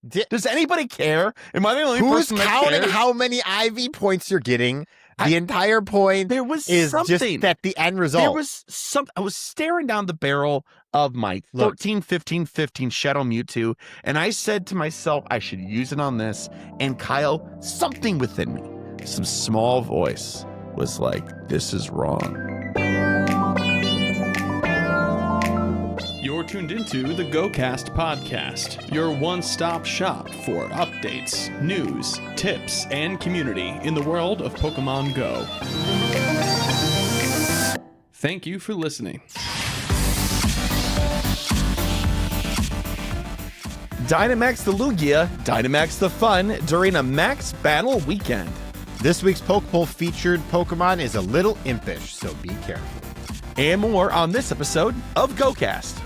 Does anybody care? Am I the only Who's person that counting cares? how many IV points you're getting? The entire point there was is something. just that the end result. There was some. I was staring down the barrel of my 13, 15, 15 Shadow Mewtwo, and I said to myself, I should use it on this. And Kyle, something within me, some small voice was like, this is wrong. You're tuned into the GOCast podcast, your one-stop shop for updates, news, tips, and community in the world of Pokemon Go. Thank you for listening. Dynamax the Lugia, Dynamax the Fun during a max battle weekend. This week's Poképoll featured Pokemon is a little impish, so be careful. And more on this episode of GOCast.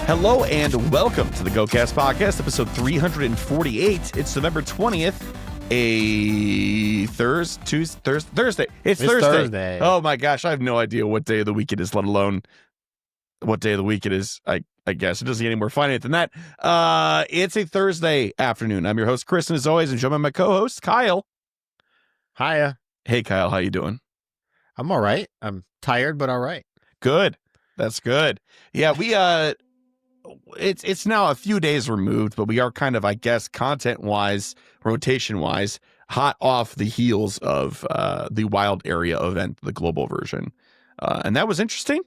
Hello and welcome to the GOCast podcast, episode 348. It's November 20th, Thursday. It's Thursday. Oh my gosh, I have no idea what day of the week it is, let alone what day of the week it is. I guess it doesn't get any more finite than that. It's a Thursday afternoon. I'm your host, Chris, and as always, I'm joined by my co-host, Kyle. Hiya. Hey, Kyle, how you doing? I'm all right. I'm tired, but all right. Good. That's good. Yeah, we it's now a few days removed, but we are kind of, I guess, content-wise, rotation-wise, hot off the heels of the Wild Area event, the global version. And that was interesting.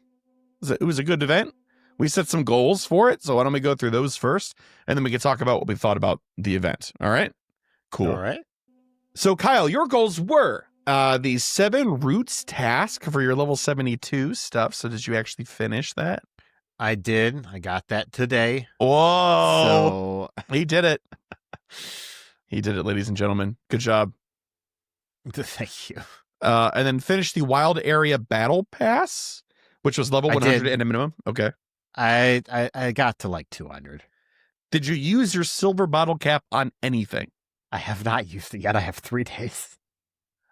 It was a good event. We set some goals for it, so why don't we go through those first, and then we can talk about what we thought about the event. All right? Cool. All right. So, Kyle, your goals were the 7 routes task for your level 72 stuff. So did you actually finish that? I did. I got that today. Whoa. So He did it. He did it, ladies and gentlemen. Good job. thank you. And then finished the Wild Area Battle Pass, which was level 100 and a minimum. Okay. I got to like 200. Did you use your silver bottle cap on anything? I have not used it yet. I have 3 days.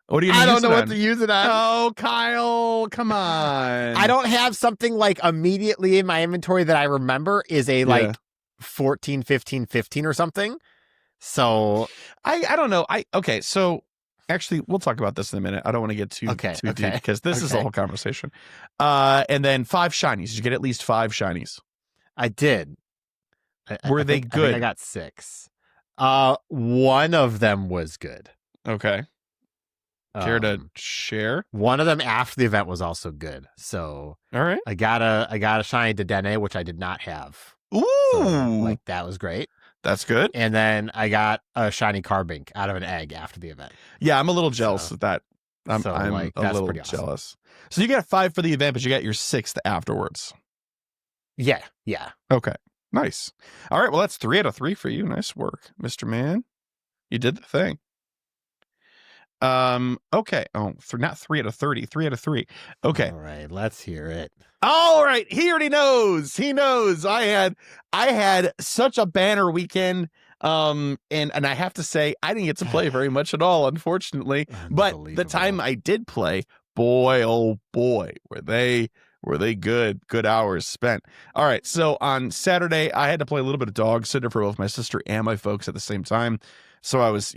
What do you I don't use know it what on? to use it on. Oh, Kyle, come on. I don't have something like immediately in my inventory that I remember is a like 14, 15, 15 or something. So I don't know. Okay, so actually we'll talk about this in a minute. I don't want to get too deep because this is a whole conversation. And then 5 shinies. Did you get at least 5 shinies? I did. Were they good? good? I think I got 6. One of them was good. Okay. Care to share? One of them after the event was also good. So all right. I got a shiny Dedenne, which I did not have. Ooh. So, like that was great. That's good. And then I got a shiny Carbink out of an egg after the event. Yeah, I'm a little jealous of that. I'm like, a that's little pretty awesome. jealous. So you got 5 for the event, but you got your 6th afterwards. Yeah. Okay. Nice. All right. Well, that's 3 out of 3 for you. Nice work, Mr. Man. You did the thing. Okay. Oh, not 3 out of 30. 3 out of 3. Okay. All right. Let's hear it. All right. He already knows. He knows. I had such a banner weekend. And I have to say, I didn't get to play very much at all, unfortunately. But the time I did play, boy, oh boy, were they good hours spent. All right. So on Saturday, I had to play a little bit of dog sitter for both my sister and my folks at the same time. So I was,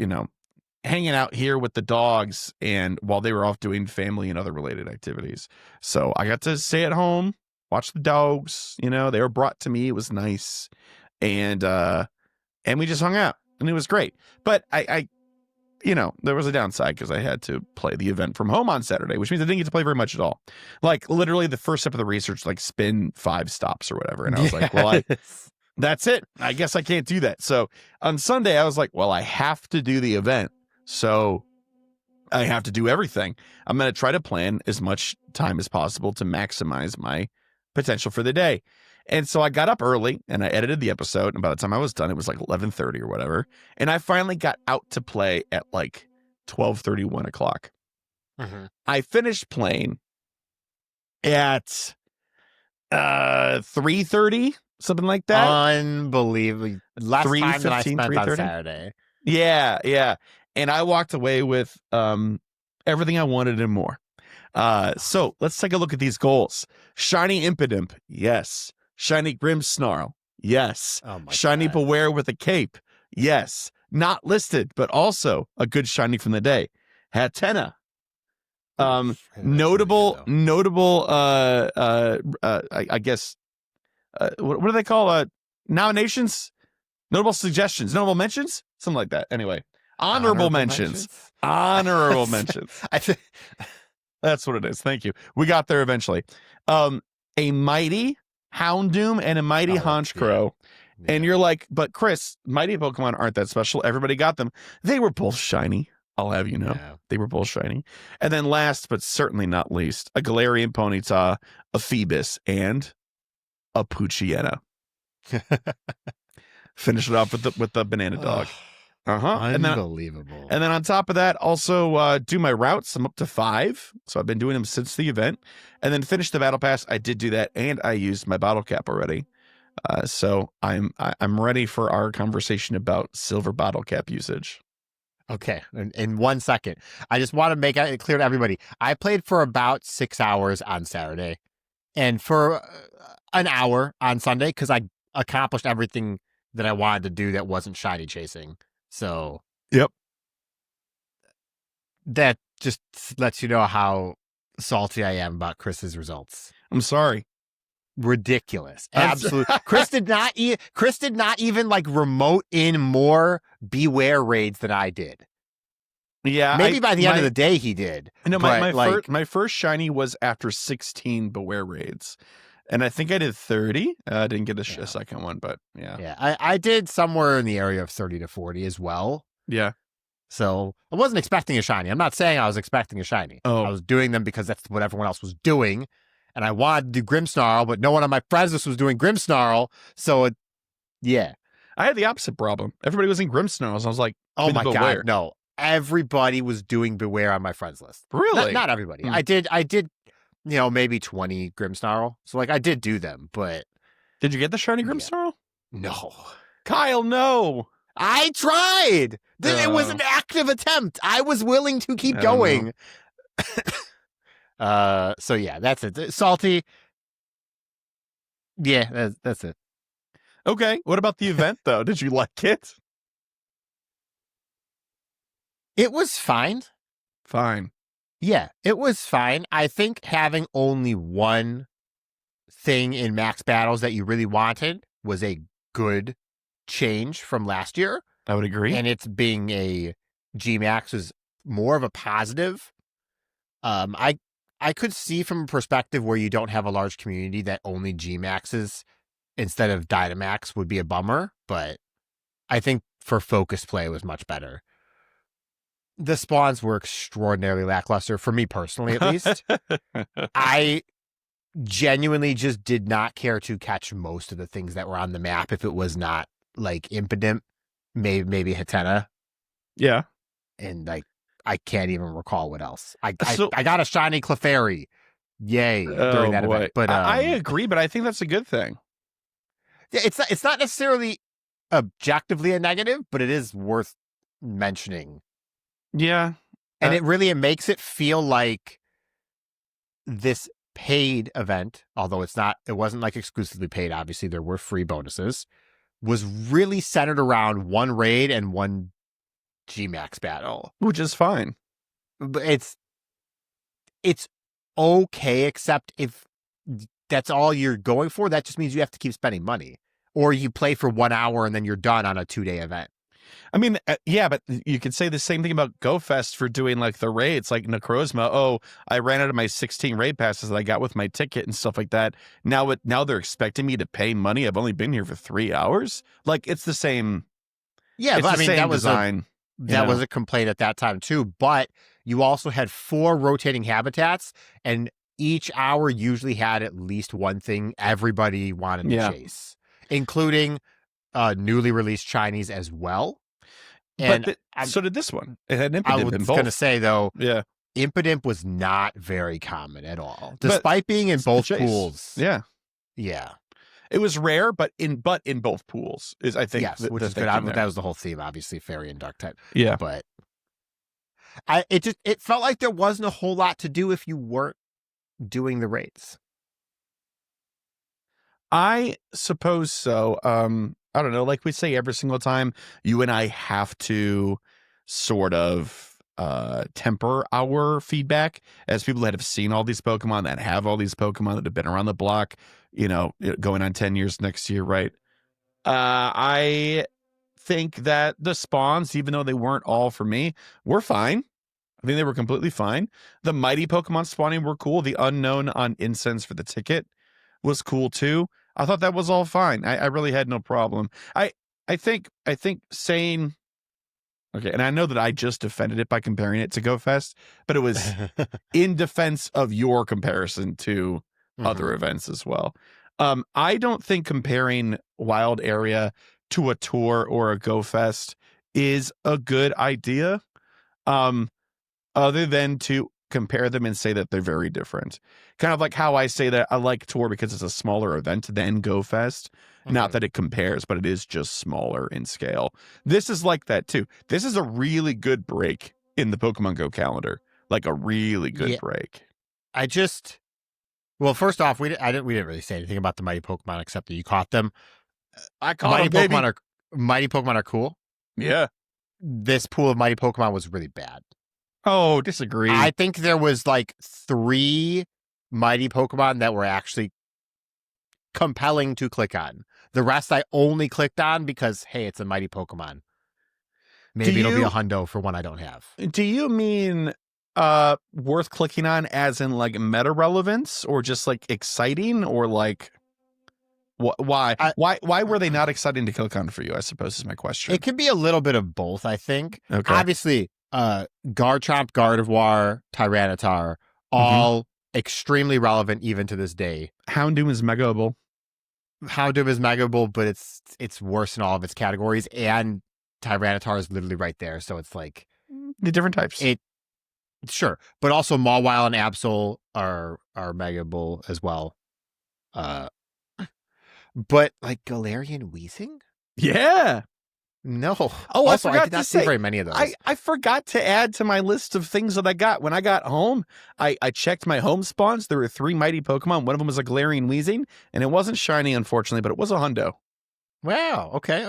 hanging out here with the dogs and while they were off doing family and other related activities. So I got to stay at home, watch the dogs, they were brought to me. It was nice. And we just hung out and it was great. But I there was a downside because I had to play the event from home on Saturday, which means I didn't get to play very much at all. Like literally the first step of the research, like spin 5 stops or whatever. And I was like, well, that's it. I guess I can't do that. So on Sunday, I was like, well, I have to do the event. So I have to do everything. I'm going to try to plan as much time as possible to maximize my potential for the day. And so I got up early and I edited the episode. And by the time I was done, it was like 11:30 or whatever. And I finally got out to play at like 12:30, 1 o'clock. Mm-hmm. I finished playing at 3:30, something like that. Unbelievable. Last time that I spent on Saturday. Yeah. And I walked away with everything I wanted and more. So let's take a look at these goals. Shiny Impidimp, yes. Shiny Grimmsnarl. Yes. Oh my Shiny God. Beware with a cape. Yes. Oh my Shiny God. Beware with a cape. Yes. Not listed, but also a good shiny from the day. Hatena. Notable. I guess. What do they call nominations? Notable suggestions. Notable mentions. Something like that. Anyway, honorable mentions. Honorable mentions. That's what it is. Thank you. We got there eventually. A mighty Houndoom and a mighty Honchkrow. Yeah. And you're like, but Chris, mighty Pokemon aren't that special. Everybody got them. They were both shiny. I'll have you know. Yeah. They were both shiny. And then last, but certainly not least, a Galarian Ponyta, a Phoebus, and a Poochyena. Finish it off with the banana dog. Unbelievable. And then on top of that, also do my routes. I'm up to 5. So I've been doing them since the event. And then finish the battle pass. I did do that, and I used my bottle cap already. So I'm ready for our conversation about silver bottle cap usage. Okay, in 1 second, I just want to make it clear to everybody. I played for about 6 hours on Saturday, and for an hour on Sunday because I accomplished everything that I wanted to do that wasn't shiny chasing. So, yep, that just lets you know how salty I am about Chris's results. I'm sorry. Ridiculous. Absolutely. Chris did not even like remote in more Beware raids than I did. Yeah. Maybe by the end of the day he did. No, my first shiny was after 16 Beware raids. And I think I did 30. I didn't get a second one, but yeah. Yeah. I did somewhere in the area of 30 to 40 as well. Yeah. So I wasn't expecting a shiny. I'm not saying I was expecting a shiny. Oh. I was doing them because that's what everyone else was doing. And I wanted to do Grimmsnarl, but no one on my friends list was doing Grimmsnarl. So, yeah. I had the opposite problem. Everybody was in Grimmsnarls. I was like, oh my God, no. Everybody was doing Beware on my friends list. Really? Not everybody. I did, maybe 20 Grimmsnarl. So, like, I did do them, but... Did you get the shiny Grimmsnarl? Yeah. No. Kyle, no. I tried. It was an active attempt. I was willing to keep going. So yeah, that's it. Salty. Yeah, that's it. Okay. What about the event though? Did you like it? It was fine. Fine. Yeah, it was fine. I think having only one thing in max battles that you really wanted was a good change from last year. I would agree. And it's being a G-Max was more of a positive. I could see from a perspective where you don't have a large community that only G-Maxes instead of Dynamax would be a bummer, but I think for focus play it was much better. The spawns were extraordinarily lackluster, for me personally at least. I genuinely just did not care to catch most of the things that were on the map if it was not like Impidimp, maybe Hatena. Yeah. And like, I can't even recall what else. I got a shiny Clefairy. Yay. During that event. But I agree, but I think that's a good thing. Yeah, it's not necessarily objectively a negative, but it is worth mentioning. Yeah. And it makes it feel like this paid event, although it wasn't like exclusively paid, obviously there were free bonuses, was really centered around one raid and one G-Max battle. Which is fine. But it's okay, except if that's all you're going for, that just means you have to keep spending money. Or you play for 1 hour and then you're done on a 2-day event. I mean, yeah, but you could say the same thing about GoFest for doing like the raids, like Necrozma. Oh, I ran out of my 16 raid passes that I got with my ticket and stuff like that. Now they're expecting me to pay money. I've only been here for 3 hours. Like it's the same. Yeah, but I mean, that was design. That was a complaint at that time too. But you also had 4 rotating habitats, and each hour usually had at least one thing everybody wanted to chase, including newly released Chinese as well. And so did this one. It had Impidimp in both. I was going to say, though, Impidimp was not very common at all, despite being in both pools. Yeah. Yeah. It was rare, but in both pools is, I think. Yes, which is good. That was the whole theme, obviously, fairy and dark type. Yeah. But it felt like there wasn't a whole lot to do if you weren't doing the raids. I suppose so. I don't know. Like we say every single time, you and I have to sort of temper our feedback as people that have seen all these Pokemon, that have all these Pokemon that have been around the block, going on 10 years next year, right? I think that the spawns, even though they weren't all for me, were fine. I think they were completely fine. The mighty Pokemon spawning were cool. The unknown on incense for the ticket was cool too. I thought that was all fine. I really had no problem. I think saying okay, and I know that I just defended it by comparing it to GoFest, but it was in defense of your comparison to other events as well. I don't think comparing Wild Area to a tour or a GoFest is a good idea. Other than to compare them and say that they're very different. Kind of like how I say that I like tour because it's a smaller event than GoFest. Not that it compares, but it is just smaller in scale. This is like that too. This is a really good break in the Pokemon Go calendar. Like a really good break. Well, first off, we didn't really say anything about the mighty Pokemon except that you caught them. I caught them, mighty Pokemon are cool. Yeah. This pool of mighty Pokemon was really bad. Oh, disagree. I think there was like 3 mighty Pokemon that were actually compelling to click on. The rest I only clicked on because, hey, it's a mighty Pokemon. Maybe it'll be a hundo for one I don't have. Do you mean worth clicking on as in like meta relevance or just like exciting or like why were they not exciting to click on for you, I suppose is my question. It could be a little bit of both, I think. Okay. Obviously, Garchomp, Gardevoir, Tyranitar, all extremely relevant even to this day. Houndoom is Megaable. Houndoom is Megaable, but it's worse in all of its categories, and Tyranitar is literally right there, so it's like the different types. Sure, but also Mawile and Absol are Megaable as well. But like Galarian Weezing? Yeah. No. Oh, also, I forgot did not to see say very many of those. I forgot to add to my list of things that I got. When I got home, I checked my home spawns. There were 3 mighty Pokemon. One of them was a Galarian Weezing, and it wasn't shiny, unfortunately, but it was a hundo. Wow. Okay.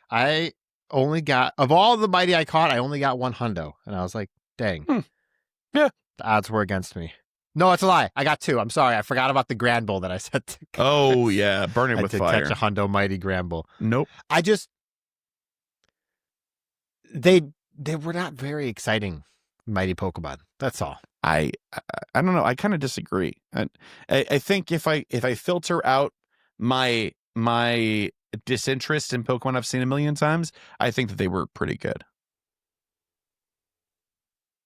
I only got, of all the mighty I caught, I only got 1 hundo. And I was like, dang. Yeah. The odds were against me. No, it's a lie. I got 2. I'm sorry. I forgot about the Granbull that I said to catch. Oh, yeah. Burn it with fire. Catch a hundo mighty Granbull. Nope. They were not very exciting mighty Pokemon. That's all. I don't know. I kind of disagree. I think if I filter out my disinterest in Pokemon I've seen a million times, I think that they were pretty good.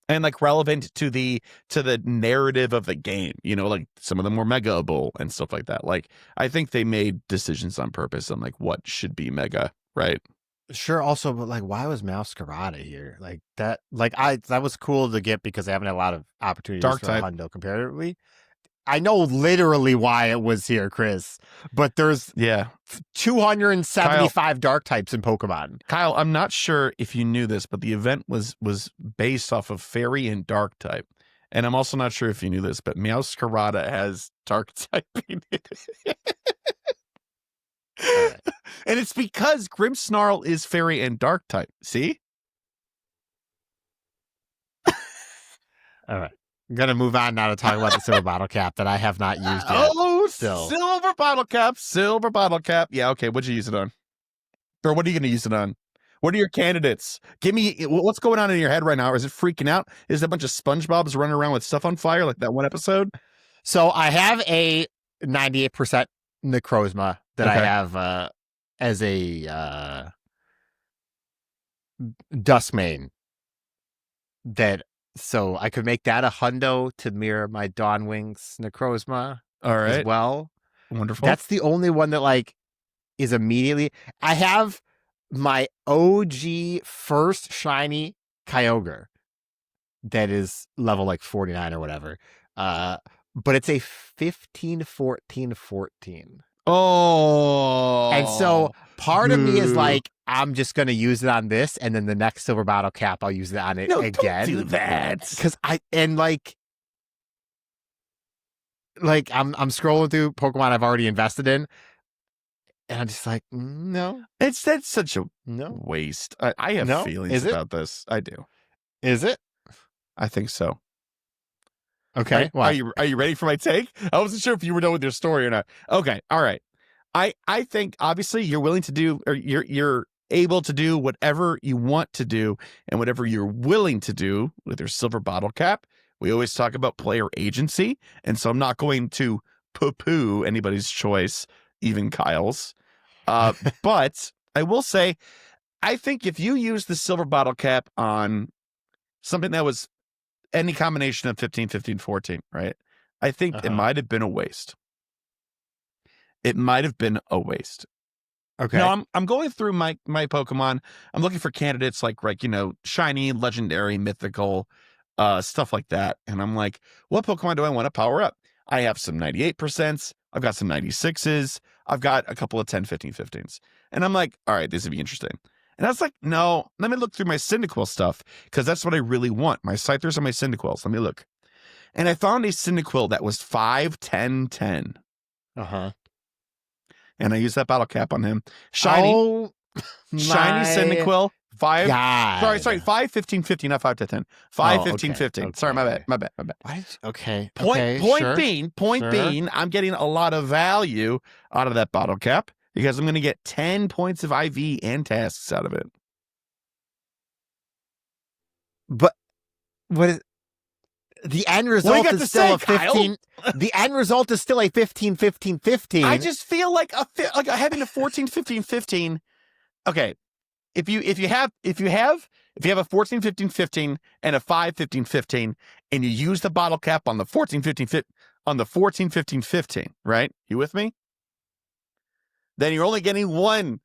And like relevant to the narrative of the game, like some of them were Megaable and stuff like that. Like I think they made decisions on purpose on like what should be Mega, right? Sure. Also, but like, why was Masquerada here? Like that. Like that was cool to get because I haven't had a lot of opportunities Dark for type. hundo comparatively. I know literally why it was here, Chris, but there's 275 dark types in Pokemon. Kyle, I'm not sure if you knew this, but the event was based off of fairy and dark type. And I'm also not sure if you knew this, but Meowscarada has dark typing. Right. And it's because Grimmsnarl is fairy and dark type. See? All right. I'm going to move on now to talk about the silver bottle cap that I have not used yet. Oh, silver bottle cap. Yeah, okay. What'd you use it on? Or what are you going to use it on? What are your candidates? Give me, what's going on in your head right now? Is it freaking out? Is there a bunch of SpongeBobs running around with stuff on fire like that one episode? So I have a 98% Necrozma that I have as a Duskmane. So I could make that a hundo to mirror my Dawnwings Necrozma as well. Wonderful. That's the only one that like is immediately. I have my OG first shiny Kyogre that is level like 49 or whatever. But it's a 15-14-14. Oh. And so part of me is like, I'm just going to use it on this. And then the next silver bottle cap, I'll use it on it again. Don't do that. Because I'm scrolling through Pokemon I've already invested in. And I'm just like, no. That's such a waste. I have feelings about this. I do. Is it? I think so. Okay. Are you ready for my take? I wasn't sure if you were done with your story or not. Okay. All right. I think obviously you're willing to do, or you're able to do whatever you want to do and whatever you're willing to do with your silver bottle cap. We always talk about player agency. And so I'm not going to poo-poo anybody's choice, even Kyle's. But I will say, I think if you use the silver bottle cap on something that was any combination of 15, 15, 14, right? I think it might have been a waste. It might have been a waste. Okay. No, I'm going through my Pokemon. I'm looking for candidates like shiny, legendary, mythical, stuff like that. And I'm like, what Pokemon do I want to power up? I have some 98%. I've got some 96s. I've got a couple of 10, 15, 15s. And I'm like, all right, this would be interesting. And I was like, no, let me look through my Cyndaquil stuff because that's what I really want. My Scythers and my Cyndaquils. Let me look. And I found a Cyndaquil that was 5, 10, 10. And I used that bottle cap on him. Shiny Cyndaquil. 5. God. Sorry. 5, 15, 15, not 5 to 10. 5, 15, 15. Okay. Sorry, my bad. Okay. Point being, I'm getting a lot of value out of that bottle cap because I'm going to get 10 points of IV and tasks out of it. But what is the end result is still a 15. The end result is still a 15, 15, 15. I just feel like having a 14, 15, 15. Okay. If you have a 14, 15, 15 and a 5, 15, 15, and you use the bottle cap on the 14, 15, 15, right? You with me? Then you're only getting one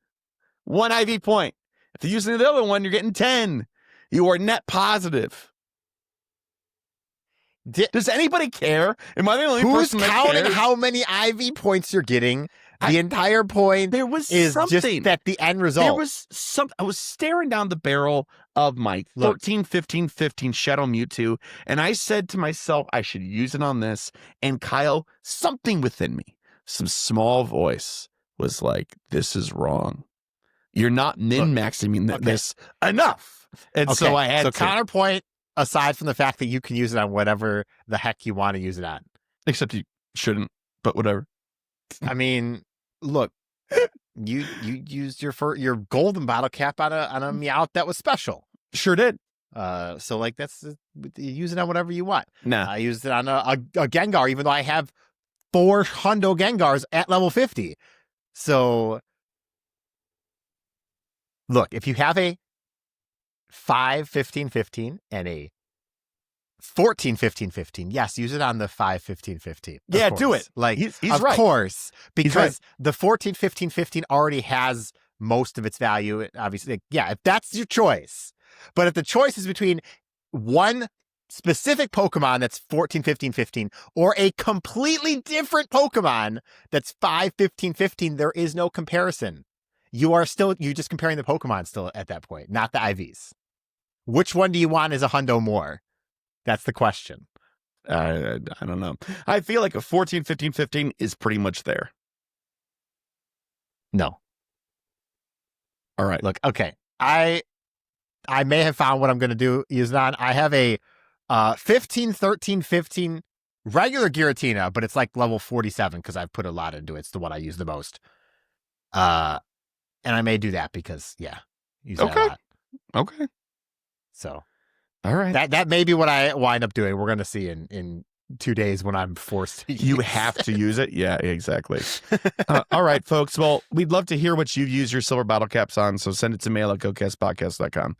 IV point. If you're using the other one, you're getting 10. You are net positive. Does anybody care? Am I the only person that cares? Who's counting how many IV points you're getting? The entire point is just that the end result. There was something. I was staring down the barrel of my 13, 15, 15 Shadow Mewtwo, and I said to myself, I should use it on this. And Kyle, something within me, some small voice was like, this is wrong. You're not min-maxing this enough. And so I had to. Counterpoint, aside from the fact that you can use it on whatever the heck you want to use it on. Except you shouldn't, but whatever. I mean, look, you used your golden bottle cap on a Meowth that was special. Sure did. So like you use it on whatever you want. Nah. I used it on a Gengar, even though I have 4 Hundo Gengars at level 50. So look, if you have a 5, 15, 15 and a 14, 15, 15. Yes, use it on the 5, 15, 15. Yeah, do it. Like, he's of right. course, because right. the 14, 15, 15 already has most of its value. Obviously, yeah, if that's your choice. But if the choice is between one specific Pokemon that's 14, 15, 15 or a completely different Pokemon that's 5, 15, 15, there is no comparison. You're just comparing the Pokemon still at that point, not the IVs. Which one do you want as a Hundo more? That's the question. I don't know. I feel like a 14, 15, 15 is pretty much there. No. All right. Look, okay. I may have found what I'm going to do. Use it on. I have a 15, 13, 15 regular Giratina, but it's like level 47 because I've put a lot into it. It's the one I use the most. And I may do that because, use that a lot. Okay. So, all right. That may be what I wind up doing. We're going to see in 2 days when I'm forced to use. You have to use it? Yeah, exactly. All right, folks. Well, we'd love to hear what you've used your silver bottle caps on, so send it to mail@gocastpodcast.com.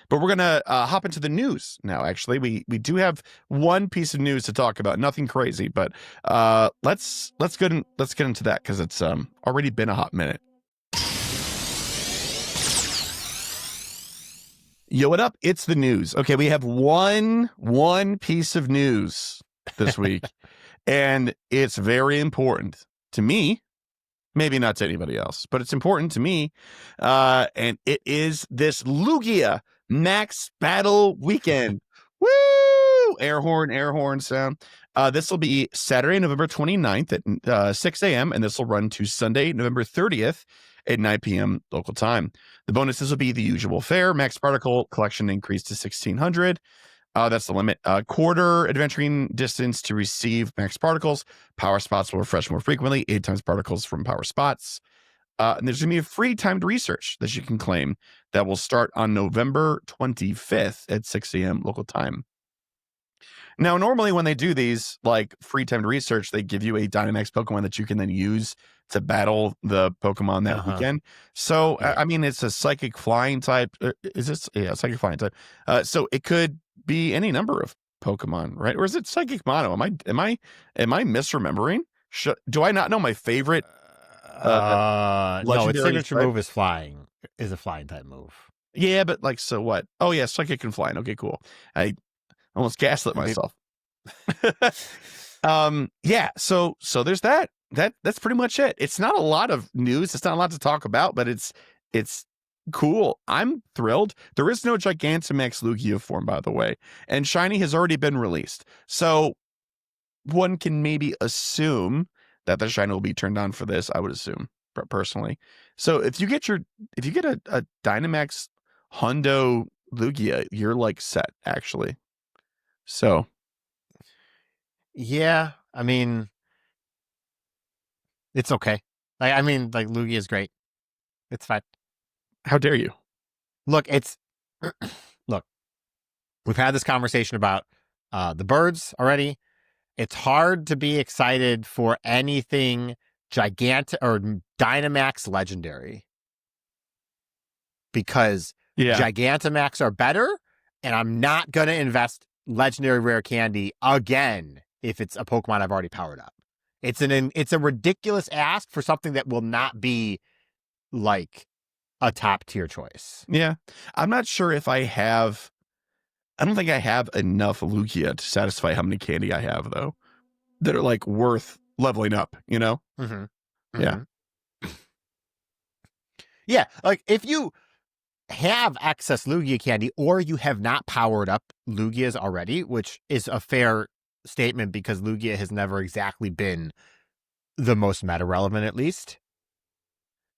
But we're going to hop into the news now, actually. We do have one piece of news to talk about. Nothing crazy, but let's get into that because it's already been a hot minute. Yo, what up? It's the news. Okay, we have one piece of news this week, and it's very important to me. Maybe not to anybody else, but it's important to me. And it is this Lugia Max Battle Weekend. Woo! air horn sound. This will be Saturday, November 29th at 6 a.m. and this will run to Sunday, November 30th at 9 p.m. local time. The bonuses will be the usual fare. Max particle collection increased to 1,600. That's the limit. Quarter adventuring distance to receive max particles. Power spots will refresh more frequently. 8 times particles from power spots. And there's going to be a free timed research that you can claim that will start on November 25th at 6 a.m. local time. Now, normally when they do these like free timed research, they give you a Dynamax Pokemon that you can then use to battle the Pokemon that weekend. So, I mean, it's a psychic flying type. Is this? Yeah, psychic flying type. So it could be any number of Pokemon, right? Or is it psychic mono? Am I misremembering? Do I not know my favorite? No, its signature move is flying. Is a flying type move. Yeah, but like, so what? Oh yeah, psychic and flying. Okay, cool. I almost gaslit myself. Yeah. So there's that. That's pretty much it. It's not a lot of news. It's not a lot to talk about, but it's cool. I'm thrilled. There is no Gigantamax Lugia form, by the way, and Shiny has already been released. So one can maybe assume that the Shiny will be turned on for this. I would assume personally. So if you get a Dynamax Hundo Lugia, you're like set actually. So yeah, I mean, it's okay. Like Lugia is great. It's fine. How dare you? Look, look. We've had this conversation about the birds already. It's hard to be excited for anything gigantic or Dynamax legendary because Gigantamax are better, and I'm not gonna invest legendary rare candy again if it's a Pokemon I've already powered up. It's a ridiculous ask for something that will not be like a top tier choice. Yeah. I'm not sure if I don't think I have enough Lugia to satisfy how many candy I have though that are like worth leveling up, you know? Mm-hmm. Yeah. Yeah. Like if you have excess Lugia candy or you have not powered up Lugias already, which is a fair statement because Lugia has never exactly been the most meta relevant, at least,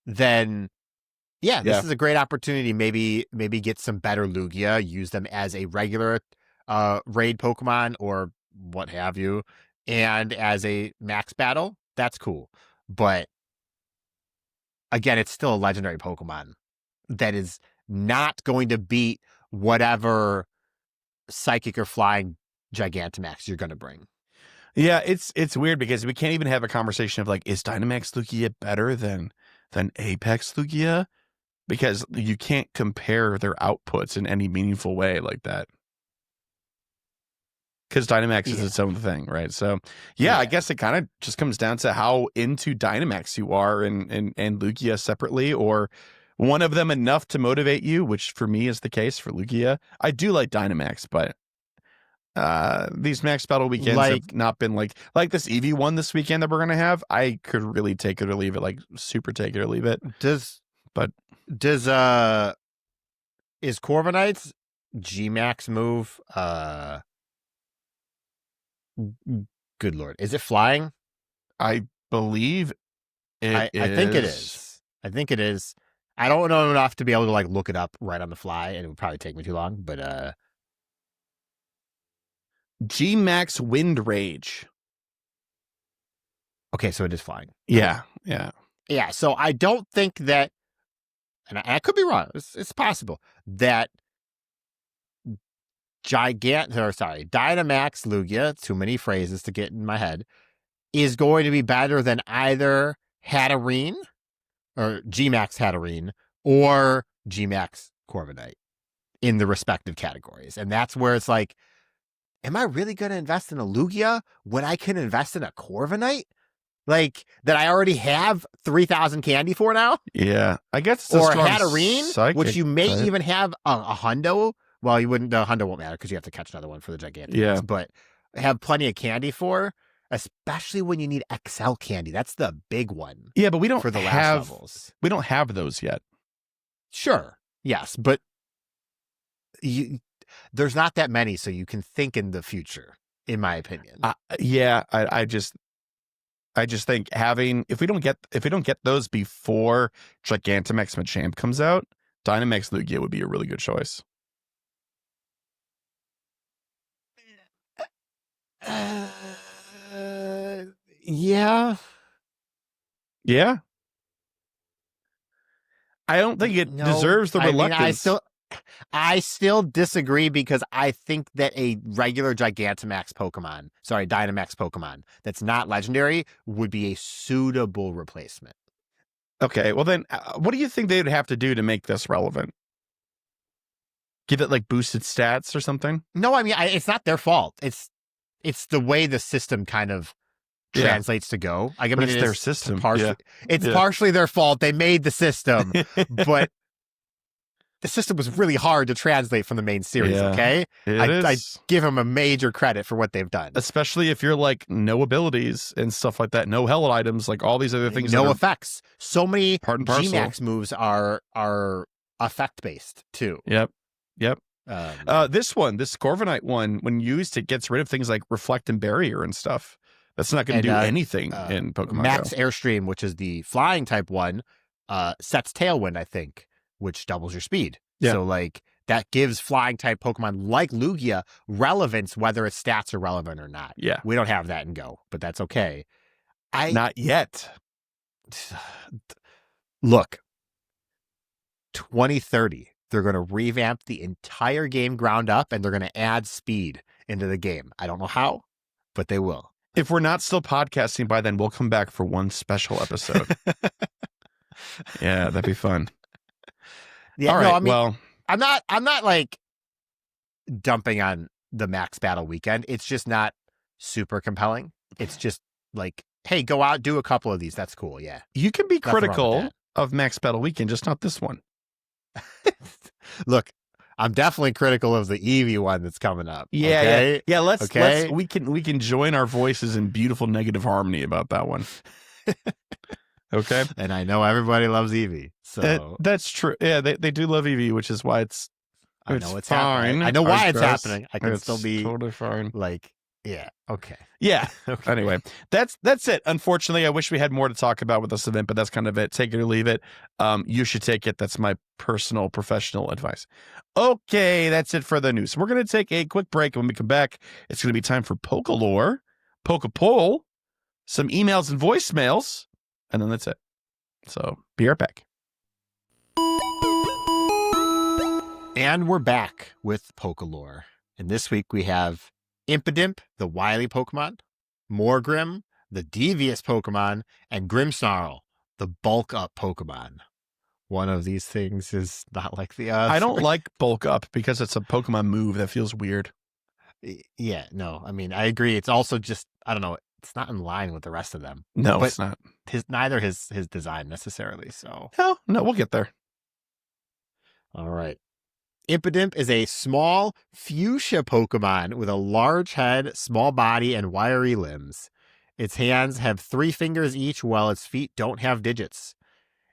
then this is a great opportunity. Maybe get some better Lugia, use them as a regular raid Pokemon or what have you, and as a max battle. That's cool. But again, it's still a legendary Pokemon that is not going to beat whatever psychic or flying Gigantamax you're going to bring. Yeah, it's weird because we can't even have a conversation of like, is Dynamax Lugia better than Apex Lugia? Because you can't compare their outputs in any meaningful way like that. Because Dynamax is its own thing, right? So I guess it kind of just comes down to how into Dynamax you are and Lugia separately, or one of them enough to motivate you, which for me is the case for Lugia. I do like Dynamax, but these max battle weekends have not been like this Eevee one this weekend that we're gonna have. I could really take it or leave it, like super take it or leave it. Is Corviknight's G-Max move good lord, is it flying? I believe I think it is. I think it is. I don't know enough to be able to like look it up right on the fly, and it would probably take me too long, but G-Max Wind Rage. Okay, so it is flying. Yeah. So I don't think that, and I could be wrong, it's possible that Dynamax Lugia, too many phrases to get in my head, is going to be better than either Hatterene or G-Max Hatterene or G-Max Corviknight in the respective categories. And that's where it's like, am I really going to invest in a Lugia when I can invest in a Corviknight? Like, that I already have 3,000 candy for now? Yeah. I guess it's or Hatterene, which you may even have a Hundo. Well, you wouldn't. The Hundo won't matter because you have to catch another one for the Gigantamax. Yeah. But have plenty of candy for, especially when you need XL candy. That's the big one. Yeah, but we don't for the last levels. We don't have those yet. Sure. Yes, but there's not that many, so you can think in the future, in my opinion. I just think if we don't get those before Gigantamax Machamp comes out, Dynamax Lugia would be a really good choice. Yeah. Yeah. I don't think it deserves the reluctance. I still disagree because I think that a regular Dynamax Pokemon that's not legendary would be a suitable replacement. Okay, well then, what do you think they would have to do to make this relevant? Give it like boosted stats or something? No, I mean, it's not their fault. It's the way the system kind of translates to go. I mean, it's their system. It's partially their fault. They made the system, but the system was really hard to translate from the main series. Okay, I give them a major credit for what they've done, especially if you're like no abilities and stuff like that, no held items, like all these other things, no effects. So many G-Max moves are effect based too. Yep. This Corviknight one, when used, it gets rid of things like Reflect and Barrier and stuff. That's not going to do anything in Pokemon Max Go. Airstream, which is the flying type one, sets Tailwind, I think, which doubles your speed. Yeah. So like that gives flying type Pokemon like Lugia relevance, whether its stats are relevant or not. Yeah. We don't have that in Go, but that's okay. Not yet. Look, 2030, they're going to revamp the entire game ground up, and they're going to add speed into the game. I don't know how, but they will. If we're not still podcasting by then, we'll come back for one special episode. Yeah, that'd be fun. Yeah, all right, no, I mean, well, I'm not like dumping on the Max Battle Weekend. It's just not super compelling. It's just like, hey, go out, do a couple of these. That's cool. Yeah. You can be critical of Max Battle Weekend, just not this one. Look, I'm definitely critical of the Eevee one that's coming up. Yeah, okay? yeah. Let's we can join our voices in beautiful negative harmony about that one. Okay. And I know everybody loves Eevee, so that's true. Yeah, they do love Eevee, which is why it's fine. Happening. I know why it's happening. I can still be totally fine. Like, yeah, okay. Yeah. Okay. Anyway, that's it. Unfortunately, I wish we had more to talk about with this event, but that's kind of it. Take it or leave it. You should take it. That's my personal professional advice. Okay, that's it for the news. We're going to take a quick break. When we come back, it's going to be time for Pokélore, Poképoll, some emails and voicemails, and then that's it. So be right back. And we're back with Pokélore. And this week we have Impidimp, the wily Pokemon, Morgrim, the devious Pokemon, and Grimmsnarl, the bulk up Pokemon. One of these things is not like the other. I don't like bulk up because it's a Pokemon move that feels weird. Yeah, no, I mean, I agree. It's also just, I don't know, it's not in line with the rest of them. No, it's not. Neither his design necessarily, so. No, we'll get there. All right. Impidimp is a small fuchsia Pokemon with a large head, small body, and wiry limbs. Its hands have 3 fingers each, while its feet don't have digits.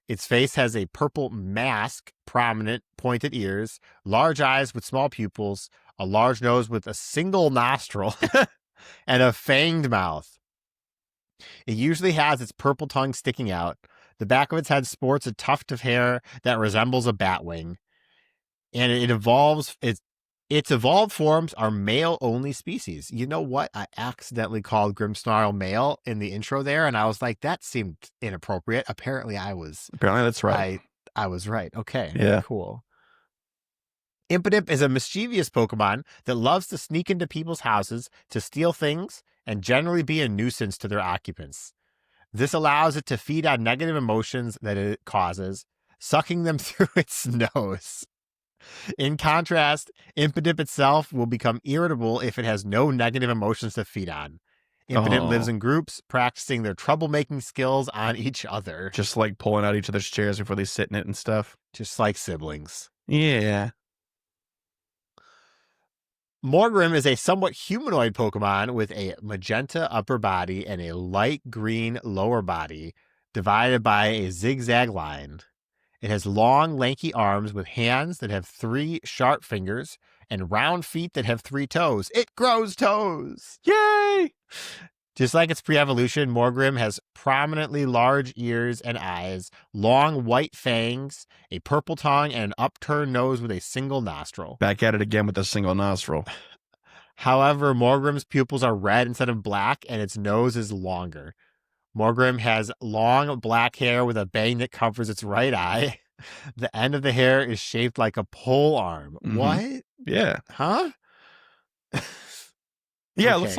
Its face has a purple mask, prominent, pointed ears, large eyes with small pupils, a large nose with a single nostril, and a fanged mouth. It usually has its purple tongue sticking out. The back of its head sports a tuft of hair that resembles a bat wing. And its evolved forms are male-only species. You know what? I accidentally called Grimmsnarl male in the intro there, and I was like, that seemed inappropriate. Apparently that's right. I was right. Okay. Yeah. Cool. Impidimp is a mischievous Pokemon that loves to sneak into people's houses to steal things and generally be a nuisance to their occupants. This allows it to feed on negative emotions that it causes, sucking them through its nose. In contrast, Impidimp itself will become irritable if it has no negative emotions to feed on. Impidimp lives in groups, practicing their troublemaking skills on each other. Just like pulling out each other's chairs before they sit in it and stuff. Just like siblings. Yeah. Morgrim is a somewhat humanoid Pokemon with a magenta upper body and a light green lower body, divided by a zigzag line. It has long, lanky arms with hands that have 3 sharp fingers and round feet that have 3 toes. It grows toes! Yay! Just like its pre-evolution, Morgrim has prominently large ears and eyes, long white fangs, a purple tongue, and an upturned nose with a single nostril. Back at it again with a single nostril. However, Morgrim's pupils are red instead of black, and its nose is longer. Morgrim has long black hair with a bang that covers its right eye. The end of the hair is shaped like a pole arm. Mhm. What? Yeah. Huh? Yeah, Okay. It looks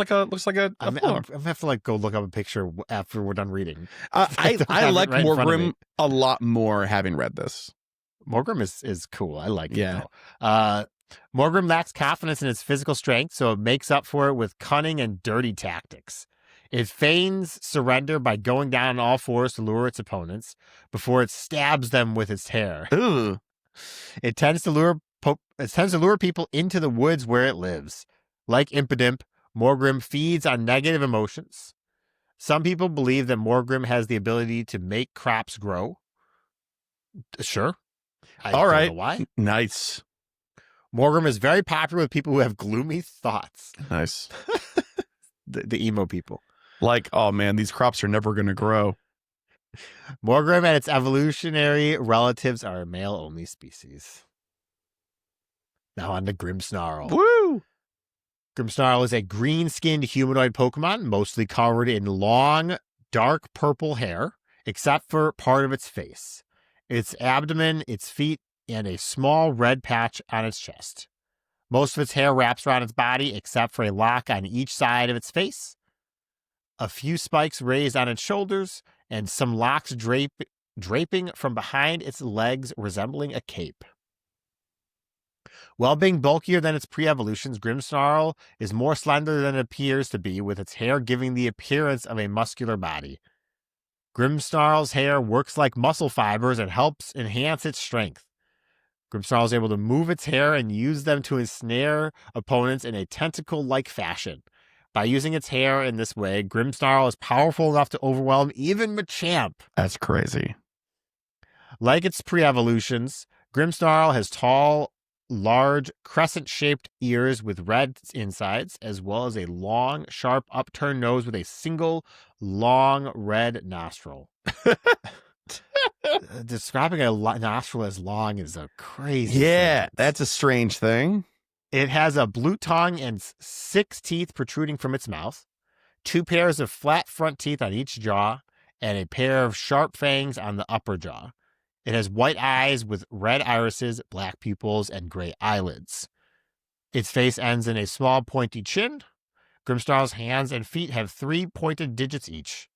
like a I'm floor. gonna have to go look up a picture after we're done reading. I don't have it like right in front of me. Morgrim a lot more having read this. Morgrim is cool. I like it. Yeah. Though. Morgrim lacks confidence in its physical strength, so it makes up for it with cunning and dirty tactics. It feigns surrender by going down on all fours to lure its opponents before it stabs them with its hair. Ooh. It tends to lure people into the woods where it lives. Like Impidimp, Morgrim feeds on negative emotions. Some people believe that Morgrim has the ability to make crops grow. Sure. All right. Don't know why. Nice. Morgrim is very popular with people who have gloomy thoughts. Nice. The emo people. Like, oh man, these crops are never going to grow. Morgrim and its evolutionary relatives are a male-only species. Now on to Grimmsnarl. Woo! Grimmsnarl is a green-skinned humanoid Pokemon, mostly covered in long, dark purple hair, except for part of its face, its abdomen, its feet, and a small red patch on its chest. Most of its hair wraps around its body, except for a lock on each side of its face, a few spikes raised on its shoulders, and some locks draping from behind its legs, resembling a cape. While being bulkier than its pre-evolutions, Grimmsnarl is more slender than it appears to be, with its hair giving the appearance of a muscular body. Grimmsnarl's hair works like muscle fibers and helps enhance its strength. Grimmsnarl is able to move its hair and use them to ensnare opponents in a tentacle-like fashion. By using its hair in this way, Grimmsnarl is powerful enough to overwhelm even Machamp. That's crazy. Like its pre-evolutions, Grimmsnarl has tall, large, crescent-shaped ears with red insides, as well as a long, sharp, upturned nose with a single, long, red nostril. Describing a nostril as long is a crazy Yeah, sentence. that's a strange thing. It has a blue tongue and 6 teeth protruding from its mouth, 2 pairs of flat front teeth on each jaw, and a pair of sharp fangs on the upper jaw. It has white eyes with red irises, black pupils, and gray eyelids. Its face ends in a small pointy chin. Grimmsnarl's hands and feet have 3 pointed digits each.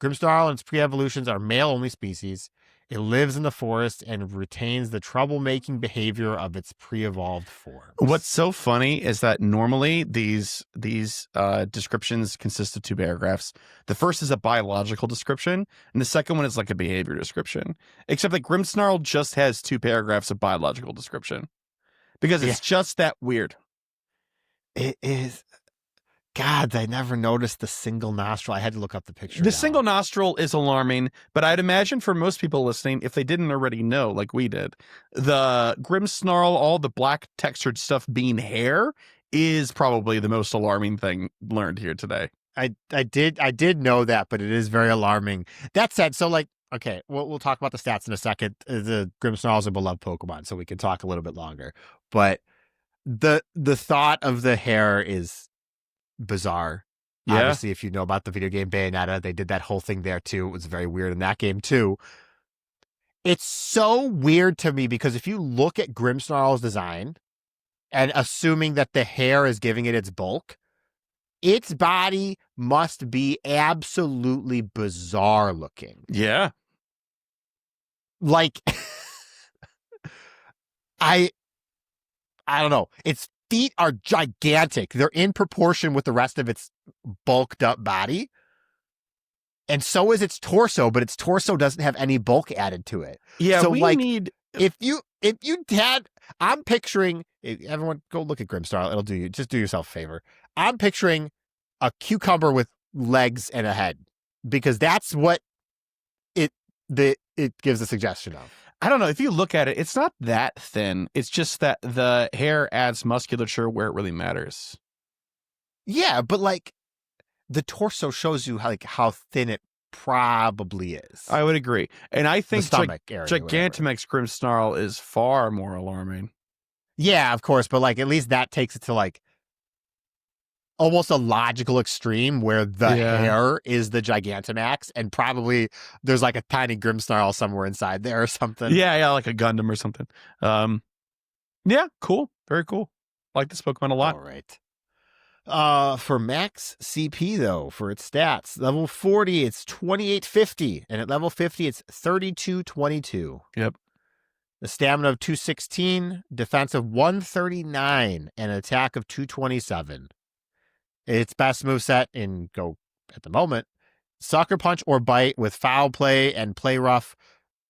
Grimmsnarl and its pre-evolutions are male-only species. It lives in the forest and retains the troublemaking behavior of its pre-evolved forms. What's so funny is that normally these descriptions consist of 2 paragraphs. The first is a biological description, and the second one is like a behavior description. Except that Grimmsnarl just has 2 paragraphs of biological description because it's just that weird. It is. God, I never noticed the single nostril. I had to look up the picture. The single nostril is alarming, but I'd imagine for most people listening, if they didn't already know, like we did, the Grimmsnarl, all the black textured stuff being hair is probably the most alarming thing learned here today. I did know that, but it is very alarming. That said, so like, okay, we'll talk about the stats in a second. The Grimmsnarl is a beloved Pokemon, so we can talk a little bit longer. But the thought of the hair is bizarre. Yeah. Obviously, if you know about the video game Bayonetta, they did that whole thing there too. It was very weird in that game too. It's so weird to me because if you look at Grimmsnarl's design and assuming that the hair is giving it its bulk, its body must be absolutely bizarre looking. Yeah. Like, I don't know. Its feet are gigantic. They're in proportion with the rest of its bulked up body. And so is its torso, but its torso doesn't have any bulk added to it. Yeah, so we like, need... if you had, I'm picturing, everyone go look at Grimmsnarl. It'll do you, just do yourself a favor. I'm picturing a cucumber with legs and a head because that's what it gives a suggestion of. I don't know. If you look at it, it's not that thin. It's just that the hair adds musculature where it really matters. Yeah, but like the torso shows you how thin it probably is. I would agree. And I think stomach area, Gigantamax Grimmsnarl is far more alarming. Yeah, of course. But like at least that takes it to like almost a logical extreme where the hair is the Gigantamax and probably there's like a tiny Grimmsnarl somewhere inside there or something. Yeah, like a Gundam or something. Yeah, cool. Very cool. I like this Pokemon a lot. All right. For max CP though, for its stats, level 40, it's 2850, and at level 50, it's 3222. Yep. The stamina of 216, defense of 139, and an attack of 227. Its best moveset in Go at the moment, Sucker Punch or Bite with Foul Play and Play Rough.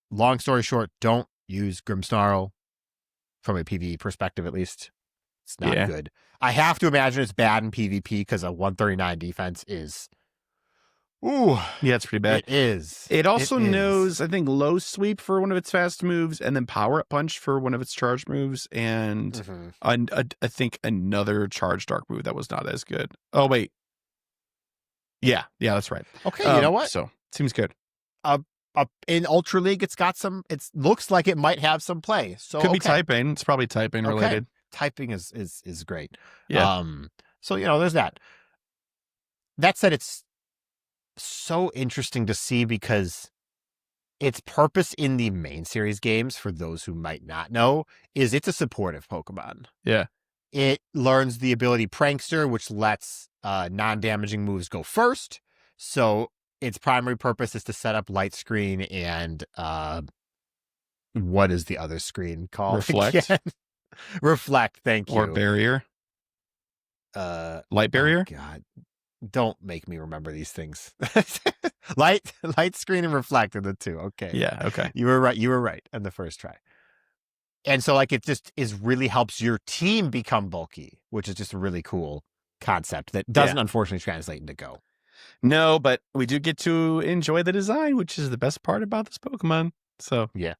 Long story short, don't use Grimmsnarl from a PvE perspective, at least. It's not good. I have to imagine it's bad in PvP because a 139 defense is... Ooh. Yeah, it's pretty bad. It is. It also knows, I think, Low Sweep for one of its fast moves, and then Power Up Punch for one of its charge moves, and I think another Charge Dark move that was not as good. Oh, wait. Yeah, that's right. Okay, you know what? So, seems good. In Ultra League, it's got some... It looks like it might have some play. So Could be typing. It's probably typing related. Typing is great. Yeah. So, there's that. That said, it's so interesting to see because its purpose in the main series games, for those who might not know, is it's a supportive Pokemon. Yeah. It learns the ability Prankster, which lets non-damaging moves go first. So its primary purpose is to set up Light Screen and what is the other screen called? Reflect. Reflect, thank you. Or Barrier. Light Barrier? Oh God. Don't make me remember these things. Light Screen and Reflect are the two. Okay. Yeah, okay. You were right on the first try. And so like it just really helps your team become bulky, which is just a really cool concept that doesn't unfortunately translate into Go. No, but we do get to enjoy the design, which is the best part about this Pokemon. So yeah.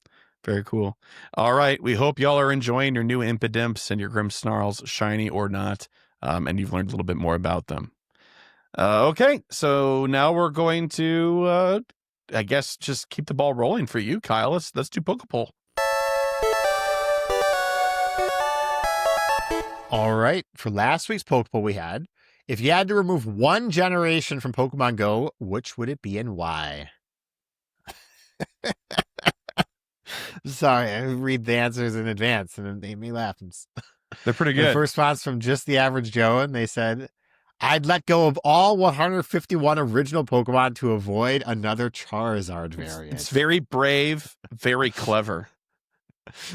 Very cool. All right. We hope y'all are enjoying your new Impidimps and your Grimmsnarls, shiny or not, and you've learned a little bit more about them. Okay, so now we're going to, I guess, just keep the ball rolling for you, Kyle. Let's do Poképoll. All right. For last week's Poképoll we had, if you had to remove one generation from Pokemon Go, which would it be and why? Sorry, I read the answers in advance and it made me laugh. They're pretty good. The first response from Just the Average Joe, and they said, I'd let go of all 151 original Pokemon to avoid another Charizard variant. It's very brave, very clever.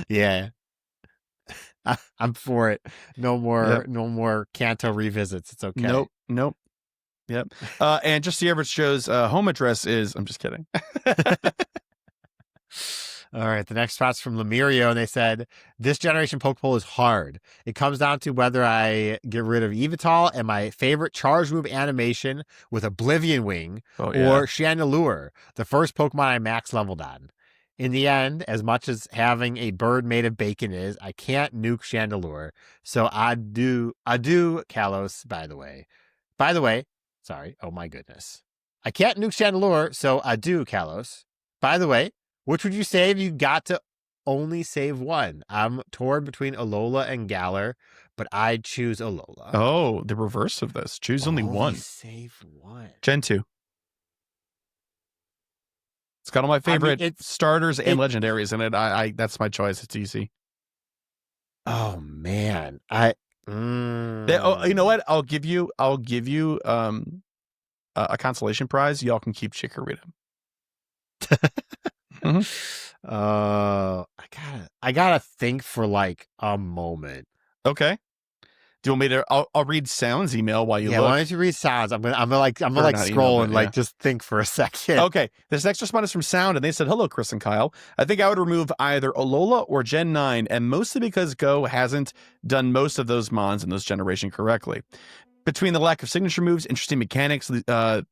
Yeah. I'm for it. No more Kanto revisits. It's okay. Nope. Yep. And Just the Average Joe's home address is, I'm just kidding. All right, the next spot's from Lemurio, and they said, this generation Poképoll is hard. It comes down to whether I get rid of Evital and my favorite charge move animation with Oblivion Wing or Chandelure, the first Pokemon I max leveled on. In the end, as much as having a bird made of bacon is, I can't nuke Chandelure. So adieu, Kalos, by the way, sorry, oh my goodness. I can't nuke Chandelure, so adieu, Kalos. By the way, which would you save? You got to only save one. I'm torn between Alola and Galar, but I'd choose Alola. Oh, the reverse of this. Choose only one. Save one. Gen 2. It's got all my favorite starters and legendaries in it. I that's my choice. It's easy. Oh man. You know what? I'll give you a consolation prize. Y'all can keep Chikorita. I gotta think for like a moment. Okay. Do you want me to? I'll read Sound's email while you look. Why don't you read Sounds? I'm gonna scroll and just think for a second. Okay. This next response is from Sound, and they said, "Hello, Chris and Kyle. I think I would remove either Alola or Gen 9, and mostly because Go hasn't done most of those mons in this generation correctly. Between the lack of signature moves, interesting mechanics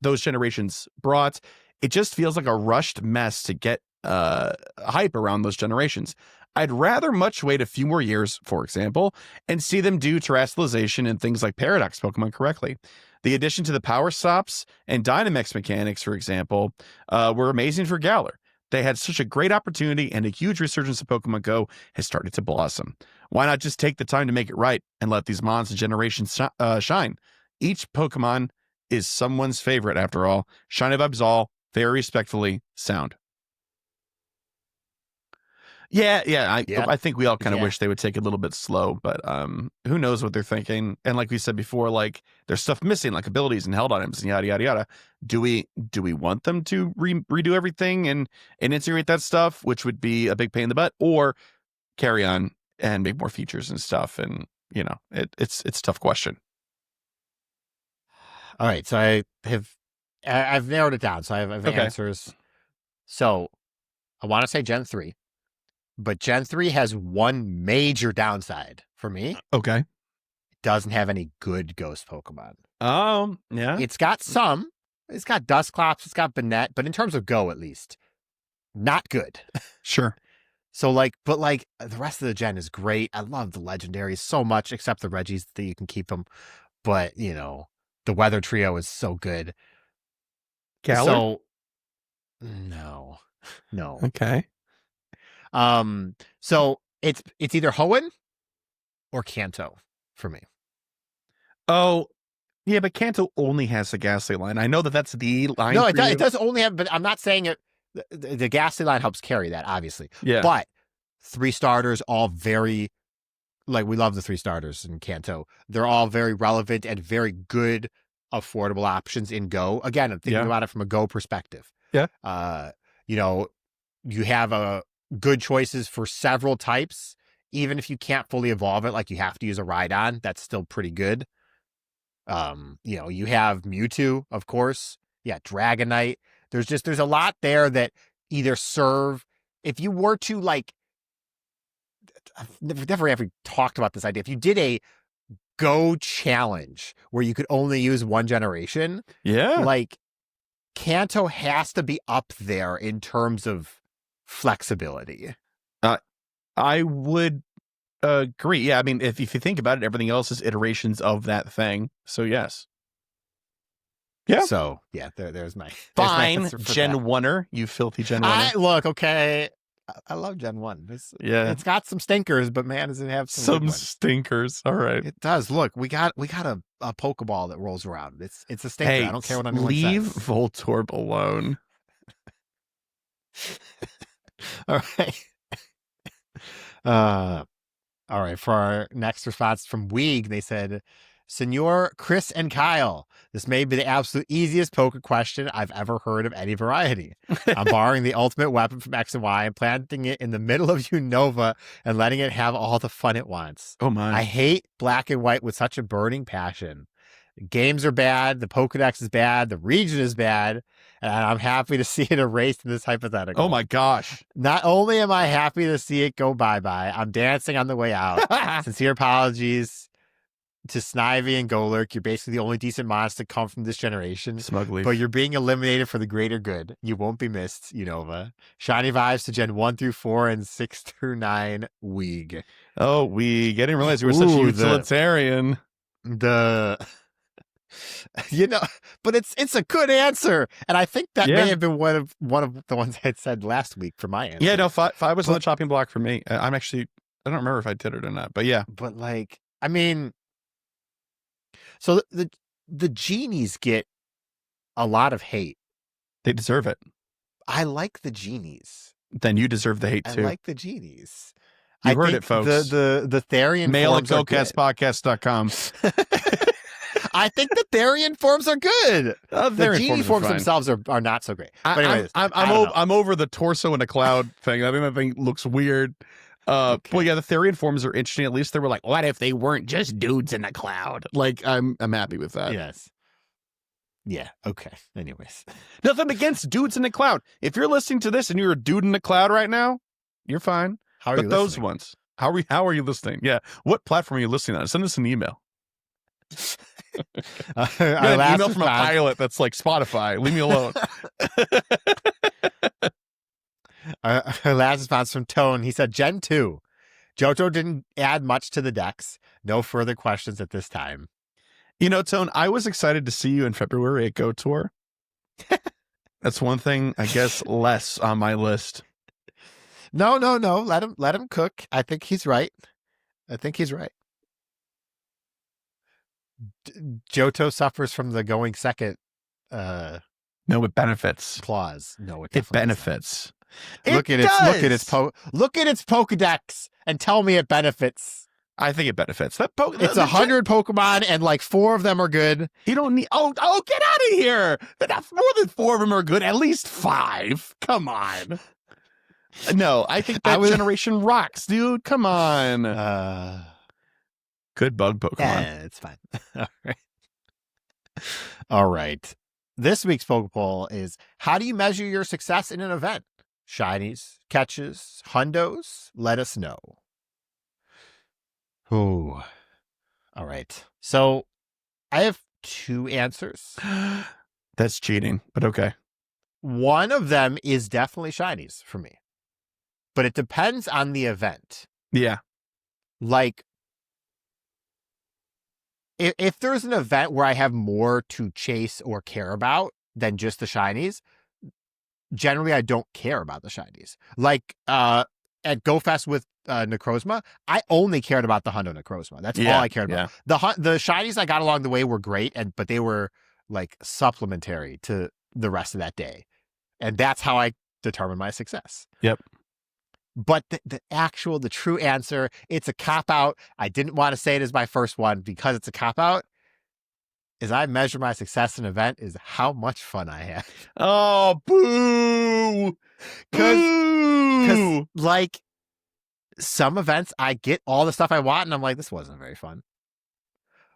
those generations brought, it just feels like a rushed mess to get hype around those generations. I'd rather much wait a few more years, for example, and see them do terrestrialization and things like Paradox Pokemon correctly. The addition to the Power Stops and Dynamax mechanics, for example, were amazing for Galar. They had such a great opportunity, and a huge resurgence of Pokemon Go has started to blossom. Why not just take the time to make it right and let these mons and generations shine? Each Pokemon is someone's favorite, after all. Shiny vibes all, very respectfully, Sound. Yeah. I think we all kind of wish they would take it a little bit slow, but who knows what they're thinking? And like we said before, like there's stuff missing, like abilities and held items and yada yada yada. Do we want them to redo everything and integrate that stuff, which would be a big pain in the butt, or carry on and make more features and stuff? And it's a tough question. All right, so I've narrowed it down, so I have answers. So I want to say Gen 3. But Gen 3 has one major downside for me. Okay. It doesn't have any good ghost Pokemon. Yeah. It's got some. It's got Dusclops. It's got Banette. But in terms of Go, at least, not good. Sure. So, but the rest of the gen is great. I love the legendaries so much, except the Reggies that you can keep them. But, the Weather Trio is so good. Galar? So, no. Okay. So it's either Hoenn or Kanto for me. Oh, yeah, but Kanto only has the Ghastly line. I know that's the line. No, it does only have, but I'm not saying it. The Ghastly line helps carry that, obviously. Yeah. But 3 starters, all very, we love the 3 starters in Kanto. They're all very relevant and very good, affordable options in Go. Again, I'm thinking about it from a Go perspective. Yeah. You have good choices for several types. Even if you can't fully evolve it, like you have to use a Rhydon, that's still pretty good. You have Mewtwo, of course. Yeah, Dragonite. There's a lot there that either serve, if you were to I've never ever talked about this idea. If you did a Go challenge where you could only use one generation, Kanto has to be up there in terms of flexibility. I would agree. Yeah, I mean, if you think about it, everything else is iterations of that thing. So yes. Yeah. So yeah, there's my fine Gen 1er, you filthy Gen 1er. Look, okay. I love Gen 1. It's got some stinkers, but man, does it have some stinkers. All right. It does. Look, we got a Pokeball that rolls around. It's a stinker. Hey, I don't care what anyone leave says. Voltorb alone. All right. All right. For our next response from Weeg, they said, Senor Chris and Kyle, this may be the absolute easiest Poke question I've ever heard of any variety. I'm borrowing the ultimate weapon from X and Y and planting it in the middle of Unova and letting it have all the fun it wants. Oh my. I hate black and white with such a burning passion. Games are bad, the Pokedex is bad, the region is bad, and I'm happy to see it erased in this hypothetical. Oh my gosh. Not only am I happy to see it go bye-bye, I'm dancing on the way out. Sincere apologies to Snivy and Golurk. You're basically the only decent monster to come from this generation. Smugly. But you're being eliminated for the greater good. You won't be missed, Unova. Shiny vibes to Gen 1 through 4 and 6 through 9, Weeg. Oh, Weeg. I didn't realize you were such a utilitarian. But it's a good answer, and I think that may have been one of the ones I had said last week for my answer. Yeah, no, 5 was on the chopping block for me. I don't remember if I did it or not, but yeah. But I mean, so the genies get a lot of hate. They deserve it. I like the genies. Then you deserve the hate too. I like the genies. You heard it, folks. The Therian mail forms at GOCastpodcast.com. I think the Therian forms are good. The genie forms themselves are not so great. But anyways, I'm over the torso in a cloud thing. I think that thing looks weird. But yeah, the Therian forms are interesting. At least they were like, what if they weren't just dudes in a cloud? I'm happy with that. Yes. Yeah. Okay. Anyways, nothing against dudes in the cloud. If you're listening to this and you're a dude in the cloud right now, you're fine. How are you listening? Those ones, how are you listening? Yeah. What platform are you listening on? Send us an email. An email from a pilot that's like Spotify. Leave me alone. Our last response from Tone. He said, Gen 2. Johto didn't add much to the decks. No further questions at this time. You know, Tone, I was excited to see you in February at Go Tour. That's one thing, I guess, less on my list. No. Let him cook. I think he's right. Johto suffers from the going second. No, it benefits. Clause. No, it benefits. Look at its Pokedex and tell me it benefits. I think it benefits. It's 100 Pokemon and like 4 of them are good. You don't need. Oh, get out of here! More than 4 of them are good. At least 5. Come on. No, I think that generation rocks, dude. Come on. Good bug Pokemon. Yeah, it's fine. All right. This week's Poképoll is: how do you measure your success in an event? Shinies, catches, hundos? Let us know. Oh, all right. So I have 2 answers. That's cheating, but okay. One of them is definitely shinies for me, but it depends on the event. Yeah. Like, if there's an event where I have more to chase or care about than just the shinies, generally I don't care about the shinies. Like, at GoFest with Necrozma, I only cared about the Hundo Necrozma. That's all I cared about. The shinies I got along the way were great, but they were like supplementary to the rest of that day. And that's how I determine my success. Yep. But the true answer, it's a cop-out. I didn't want to say it as my first one because it's a cop-out. Is I measure my success in an event is how much fun I had. Oh, boo! Because like, some events I get all the stuff I want and I'm like, this wasn't very fun.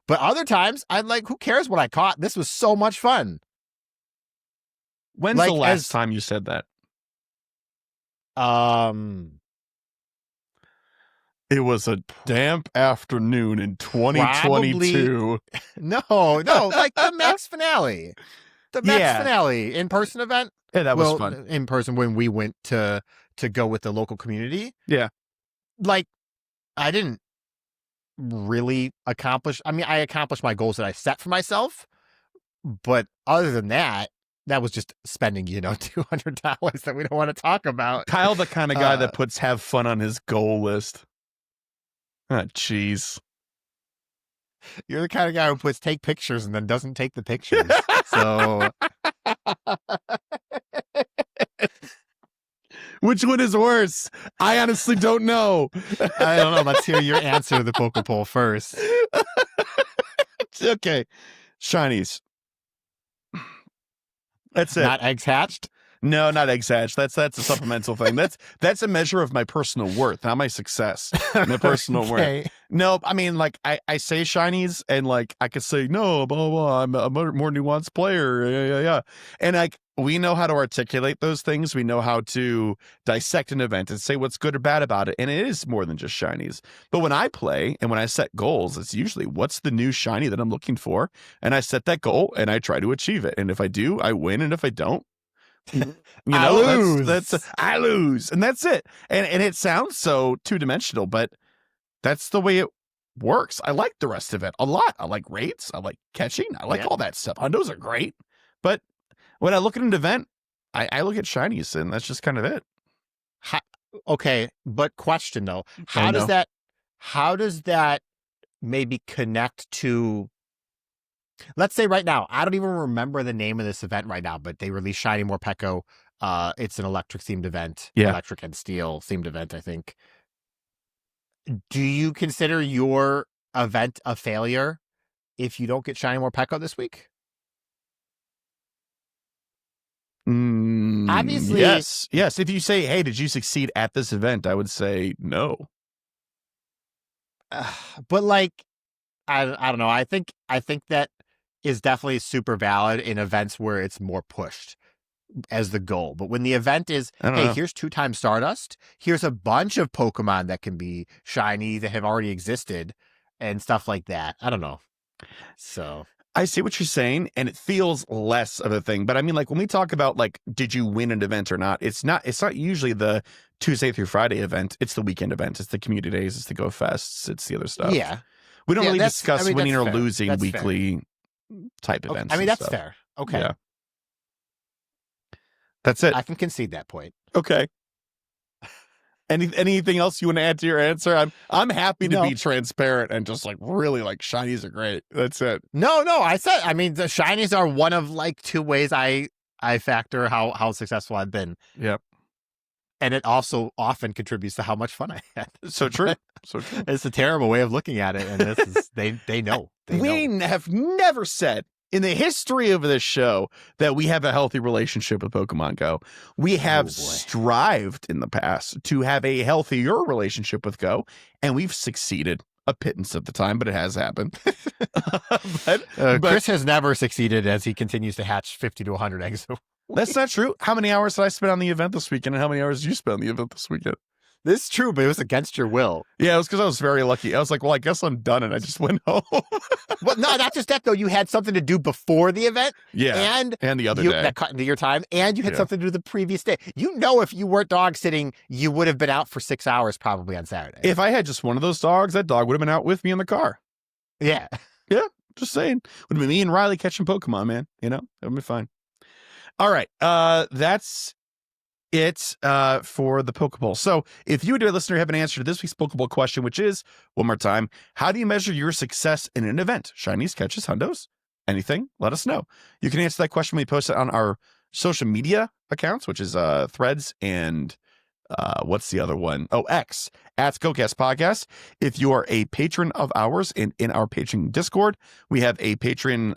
But other times I'm like, who cares what I caught? This was so much fun. When's the last time you said that? It was a damp afternoon in 2022. No, like the Max finale. The Max finale in-person event. Yeah, that was fun. In person when we went to go with the local community. Yeah. Like, I didn't really accomplish. I mean, I accomplished my goals that I set for myself. But other than that, that was just spending, $200 that we don't want to talk about. Kyle, the kind of guy that puts have fun on his goal list. Jeez. You're the kind of guy who puts take pictures and then doesn't take the pictures. So. Which one is worse? I honestly don't know. I don't know. Let's hear your answer to the Poképoll first. Okay. Shinies. That's it. Not eggs hatched? No, not eggs hatched. That's a supplemental thing. That's a measure of my personal worth, not my success. My personal worth. No, I mean, like, I say shinies and like I could say no, blah blah blah. I'm a more nuanced player. Yeah. And like we know how to articulate those things. We know how to dissect an event and say what's good or bad about it. And it is more than just shinies. But when I play and when I set goals, it's usually what's the new shiny that I'm looking for, and I set that goal and I try to achieve it. And if I do, I win. And if I don't, I lose. I lose, and that's it. And it sounds so 2-dimensional, but that's the way it works. I like the rest of it a lot. I like raids. I like catching. I like all that stuff. Hundos are great, but when I look at an event, I look at shinies, and that's just kind of it. Okay, but question though, how does that maybe connect to? Let's say right now, I don't even remember the name of this event right now, but they released Shiny Morpeko. It's an electric themed event, electric and steel themed event, I think. Do you consider your event a failure if you don't get Shiny Morpeko this week? Obviously, yes. If you say, "Hey, did you succeed at this event?" I would say no. But like, I don't know. I think that is definitely super valid in events where it's more pushed as the goal. But when the event is, hey, here's 2x Stardust, here's a bunch of Pokemon that can be shiny that have already existed and stuff like that. I don't know. So I see what you're saying, and it feels less of a thing. But I mean, like when we talk about like, did you win an event or not? It's not usually the Tuesday through Friday event. It's the weekend event. It's the community days. It's the Go Fests. It's the other stuff. Yeah. We don't really discuss winning or fair. losing That's weekly type events. I mean, that's stuff. fair. Okay. Yeah. That's it. I can concede that point. Okay. Anything else you want to add to your answer? I'm happy to be transparent and just like really like shinies are great. That's it. No, I mean the shinies are one of like two ways I factor how successful I've been. Yep. And it also often contributes to how much fun I had. So true. So true. It's a terrible way of looking at it, and this is they know. We have never said in the history of this show that we have a healthy relationship with Pokemon Go. We have strived in the past to have a healthier relationship with Go, and we've succeeded a pittance of the time, but it has happened. but Chris has never succeeded as he continues to hatch 50 to 100 eggs. That's not true. How many hours did I spend on the event this weekend, and how many hours did you spend on the event this weekend? This is true, but it was against your will. Yeah, it was because I was very lucky. I was like, well, I guess I'm done, and I just went home. Well, no, not just that, though. You had something to do before the event. Yeah, and the other day. That cut into your time, and you had something to do the previous day. You know, if you weren't dog sitting, you would have been out for 6 hours probably on Saturday. If I had just one of those dogs, that dog would have been out with me in the car. Yeah. Yeah, just saying. Would have been me and Riley catching Pokemon, man. You know, that would be fine. All right, that's it for the Poképoll. So if you, dear listener, have an answer to this week's Poképoll question, which is, one more time, how do you measure your success in an event? Shinies, catches, hundos, anything? Let us know. You can answer that question when we post it on our social media accounts, which is Threads and what's the other one? Oh, X, at GOCast Podcast. If you are a patron of ours in our patron Discord, we have a patron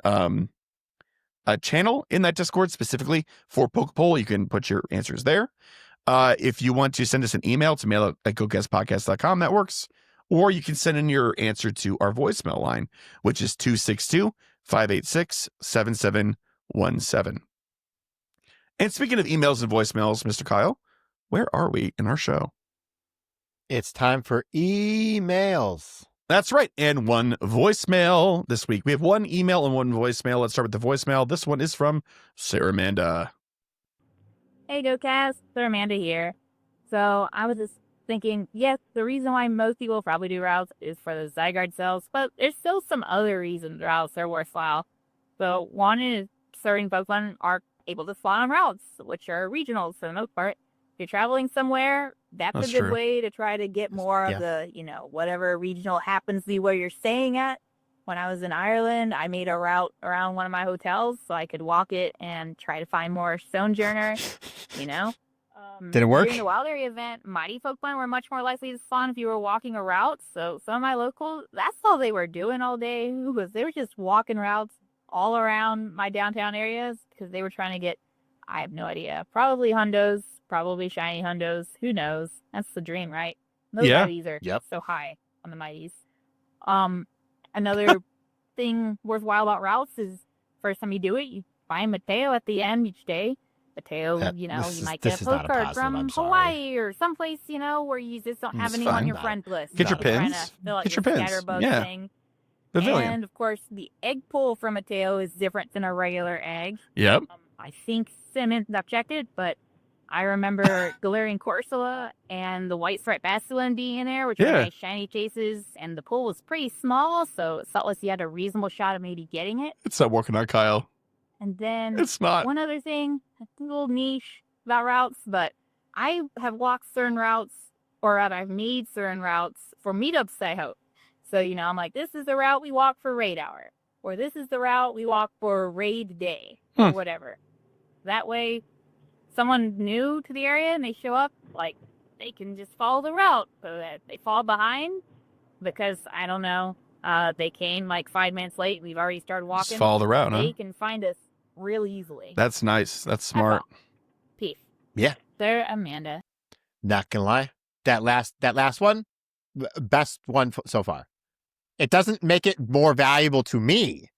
a channel in that Discord specifically for Poképoll. You can put your answers there. If you want to send us an email to mail@gocastpodcast.com, that works. Or you can send in your answer to our voicemail line, which is 262-586-7717. And speaking of emails and voicemails, Mr. Kyle, where are we in our show? It's time for emails. That's right. And one voicemail this week. We have one email and one voicemail. Let's start with the voicemail. This one is from Sarah Amanda. Hey, GoCast. Sarah Amanda here. So I was just thinking, yes, the reason why most people probably do routes is for the Zygarde cells, but there's still some other reasons routes are worthwhile. So one is certain Pokemon are able to spawn on routes, which are regionals for the most part. If you're traveling somewhere, that's a good way to try to get more of the, whatever regional happens to be where you're staying at. When I was in Ireland, I made a route around one of my hotels so I could walk it and try to find more Stonejourner, Did it work? During the Wild Area event, Mighty Pokemon were much more likely to spawn if you were walking a route. So some of my locals, that's all they were doing all day, was they were just walking routes all around my downtown areas because they were trying to get, I have no idea, probably hundos. Probably shiny hundos. Who knows? That's the dream, right? Those mighties are so high on the mighties. Another thing worthwhile about routes is first time you do it, you find Mateo at the end each day. Mateo, you might get a postcard from Hawaii or someplace, where you just don't have anyone on your friend list. Get your pins. Get your pins. Thing. Pavilion. And of course, the egg pull from Mateo is different than a regular egg. Yep. I think Simmons objected, but I remember Galarian Corsola and the White Stripe Basculin being in there, which were nice shiny chases, and the pool was pretty small, so it felt like you had a reasonable shot of maybe getting it. It's not working out, Kyle. And then it's not. One other thing, a little niche about routes, but I have walked certain routes, or rather I've made certain routes for meetups I hope. So, I'm like, this is the route we walk for raid hour, or this is the route we walk for raid day, or whatever. That way, someone new to the area and they show up, like, they can just follow the route so that they fall behind because, I don't know, they came like 5 minutes late. We've already started walking. Just follow the route, They can find us real easily. That's nice. That's smart. Peace. Yeah. There, Amanda. Not gonna lie. That last one, best one so far. It doesn't make it more valuable to me,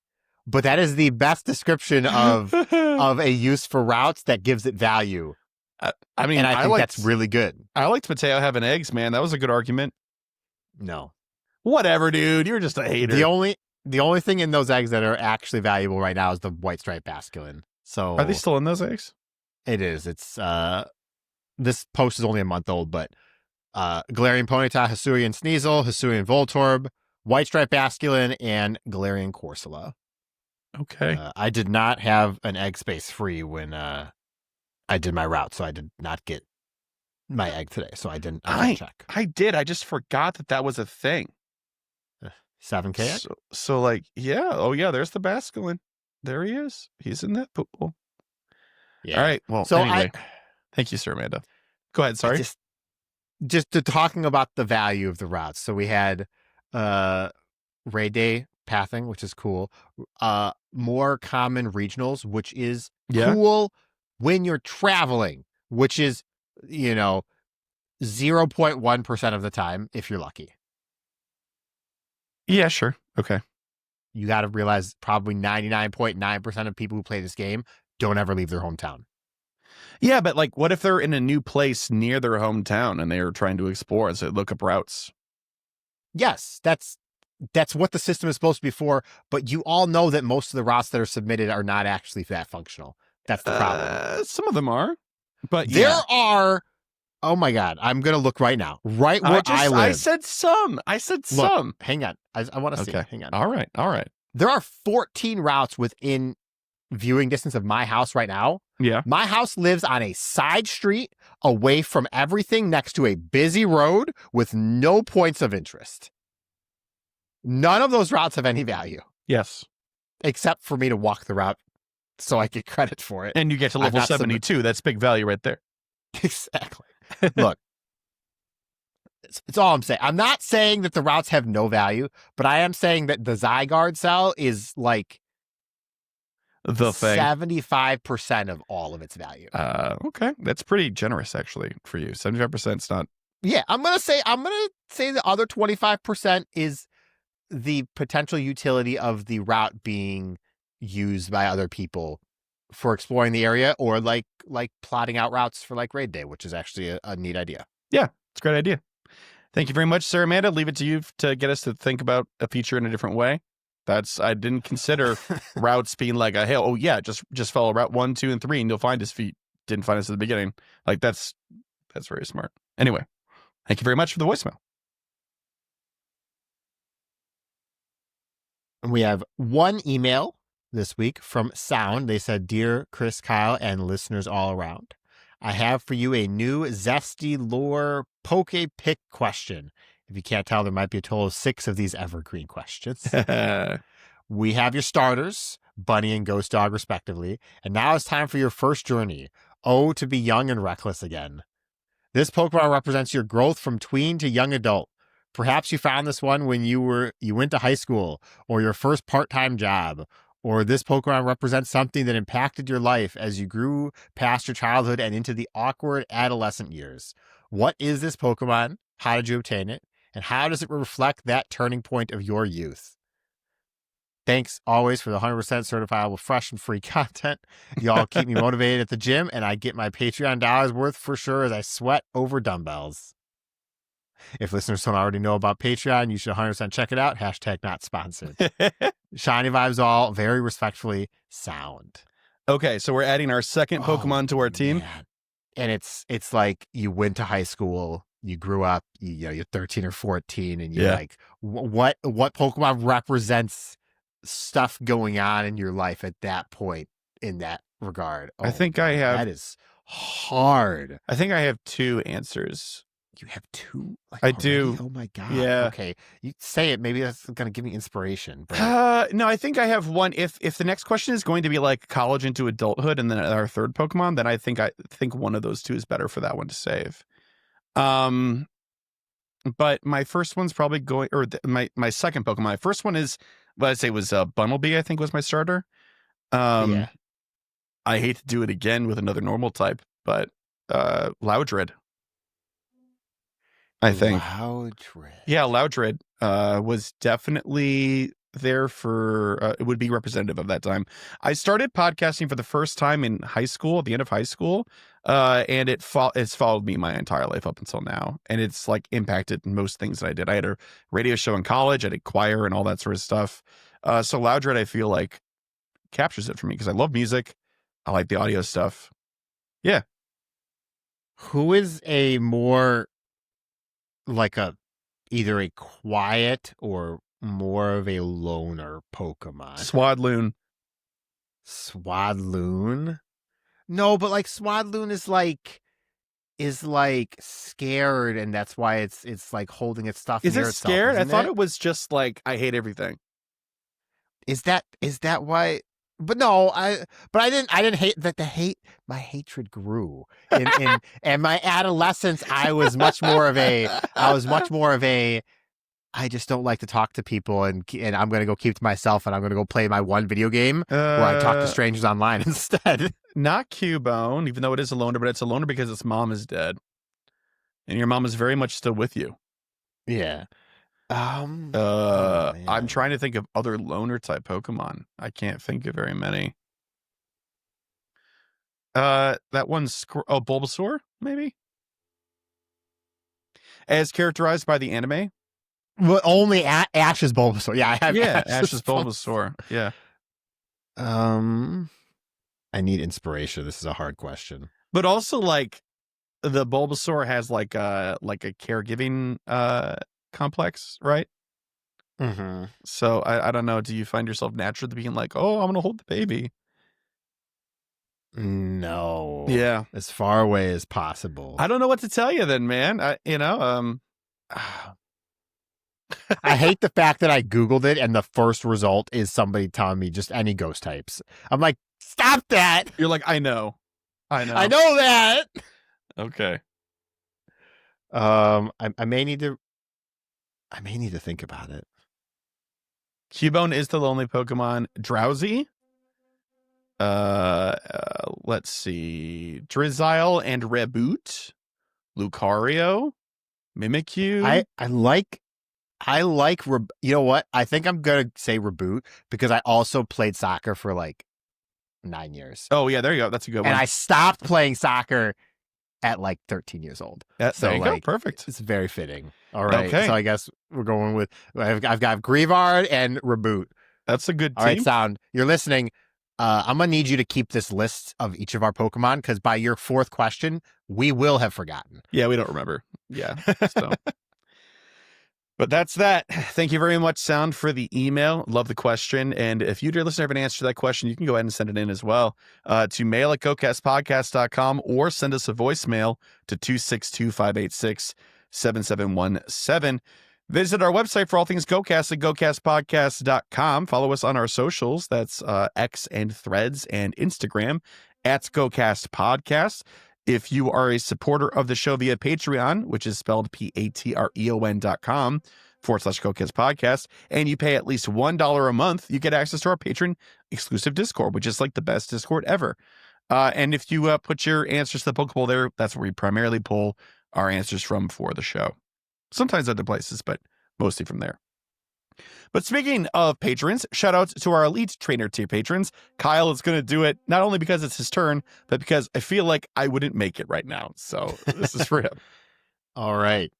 but that is the best description of a use for routes that gives it value. I think that's really good. I liked Mateo having eggs, man. That was a good argument. No. Whatever, dude. You're just a hater. the only thing in those eggs that are actually valuable right now is the white striped basculin. So Are they still in those eggs? It is. It's this post is only a month old, but Galarian Ponyta, Hisuian Sneasel, Hisuian Voltorb, white striped basculin, and Galarian Corsola. Okay. I did not have an egg space free when I did my route, so I did not get my egg today. So I didn't check. I did. I just forgot that was a thing. 7K egg? So like, yeah. Oh yeah, there's the basculin. There he is. He's in that pool. Yeah. All right. Well, so anyway, thank you, Sir Amanda. Go ahead. Sorry. Just talking about the value of the routes. So we had raid day pathing, which is cool. More common regionals, which is cool when you're traveling, which is, 0.1% of the time if you're lucky. Yeah, sure. Okay. You got to realize probably 99.9% of people who play this game don't ever leave their hometown. Yeah, but like, what if they're in a new place near their hometown and they are trying to explore and so look up routes? Yes, that's what the system is supposed to be for. But you all know that most of the routes that are submitted are not actually that functional. That's the problem. Some of them are, but there are. Oh my God, I'm gonna look right now. Right where I live. I said some. Look, hang on. I want to see. Hang on. All right. There are 14 routes within viewing distance of my house right now. Yeah. My house lives on a side street away from everything next to a busy road with no points of interest. None of those routes have any value. Yes. Except for me to walk the route so I get credit for it. And you get to level 72. That's big value right there. Exactly. Look, it's all I'm saying. I'm not saying that the routes have no value, but I am saying that the Zygarde cell is like the thing. 75% of all of its value. Okay. That's pretty generous actually for you. 75% is not. Yeah, I'm gonna say the other 25% is the potential utility of the route being used by other people for exploring the area or like plotting out routes for like raid day, which is actually a neat idea. Yeah, it's a great idea. Thank you very much, Sir Amanda. Leave it to you to get us to think about a feature in a different way. I didn't consider routes being like just follow route 1, 2, and 3 and you'll find us if you didn't find us at the beginning. Like that's very smart. Anyway, thank you very much for the voicemail. And we have one email this week from Sound. They said, "Dear Chris, Kyle, and listeners all around, I have for you a new zesty lore Poképick question. If you can't tell, there might be a total of 6 of these evergreen questions. We have your starters, Bunny and Ghost Dog, respectively, and now it's time for your first journey. Oh, to be young and reckless again. This Pokemon represents your growth from tween to young adult. Perhaps you found this one when you went to high school or your first part-time job. Or this Pokemon represents something that impacted your life as you grew past your childhood and into the awkward adolescent years. What is this Pokemon? How did you obtain it? And how does it reflect that turning point of your youth? Thanks always for the 100% certifiable, fresh and free content. Y'all keep me motivated at the gym, and I get my Patreon dollars worth for sure as I sweat over dumbbells. If listeners don't already know about Patreon, you should 100% check it out. # not sponsored. Shiny vibes all, very respectfully, Sound." Okay, so we're adding our second Pokemon to our team. Man. And it's like you went to high school, you grew up, you're 13 or 14, and you're like, what Pokemon represents stuff going on in your life at that point in that regard? I think I have. That is hard. I think I have 2 answers. You have 2? I already do. Oh my God. Yeah. Okay. You say it. Maybe that's going to give me inspiration. But... no, I think I have one. If the next question is going to be like college into adulthood and then our third Pokemon, then I think one of those 2 is better for that one to save. But my first one's probably going, or my second Pokemon. My first one is, what I'd say was Bunnelby, I think was my starter. I hate to do it again with another normal type, but Loudred. I think. Loudred. Yeah, Loudred was definitely there for, it would be representative of that time. I started podcasting for the first time in high school, at the end of high school, and it's followed me my entire life up until now. And it's like impacted most things that I did. I had a radio show in college, I did choir and all that sort of stuff. So Loudred, I feel like, captures it for me because I love music. I like the audio stuff. Yeah. Who is a more like either a quiet or more of a loner Pokemon? Swadloon. Swadloon? No, but like Swadloon is like scared, and that's why it's like holding its stuff. Is near it itself, scared? I isn't thought it it was just like I hate everything. is that why? But no, I didn't hate that. My hatred grew in my adolescence. I was much more of a I just don't like to talk to people, and I'm going to go keep to myself, and I'm going to go play my one video game where I talk to strangers online instead. Not Cubone, even though it is a loner, but it's a loner because its mom is dead. And your mom is very much still with you. Yeah. I'm trying to think of other loner type Pokemon. I can't think of very many. That one's Bulbasaur, maybe? As characterized by the anime? Well, only Ash's Bulbasaur. Yeah, I have Ash's Bulbasaur. Yeah. I need inspiration. This is a hard question. But also, like, the Bulbasaur has like a caregiving complex, right? Mm-hmm. So I don't know. Do you find yourself naturally being like, oh, I'm gonna hold the baby? No. Yeah. As far away as possible. I don't know what to tell you then, man. I hate the fact that I Googled it and the first result is somebody telling me just any ghost types. I'm like, stop that. You're like, I know that. Okay. I may need to think about it. Cubone is the lonely Pokemon. Drowsy. Let's see. Drizzile and Reboot. Lucario. Mimikyu. I like you know what? I think I'm gonna say Reboot because I also played soccer for like 9 years. Oh yeah, there you go. That's a good one. And I stopped playing soccer at like 13 years old. There you go. Perfect. It's very fitting. All right. Okay. So I guess we're going with I've got Greavard and Reboot. That's a good team. All right, Sound. You're listening. I'm gonna need you to keep this list of each of our Pokemon because by your fourth question, we will have forgotten. Yeah, we don't remember. Yeah. So. But that's that. Thank you very much, Sound, for the email. Love the question. And if you, dear listener, have an answer to that question, you can go ahead and send it in as well to mail@gocastpodcast.com or send us a voicemail to 262-586-7717. Visit our website for all things GoCast at GoCastPodcast.com. Follow us on our socials. That's X and Threads and Instagram at GoCast Podcast. If you are a supporter of the show via Patreon, which is spelled patreon.com/GoCast Podcast, and you pay at least $1 a month, you get access to our patron exclusive Discord, which is like the best Discord ever. And if you put your answers to the Poképoll there, that's where we primarily pull our answers from for the show. Sometimes other places, but mostly from there. But speaking of patrons, shout out to our elite trainer tier patrons. Kyle is going to do it not only because it's his turn, but because I feel like I wouldn't make it right now. So this is for him. All right.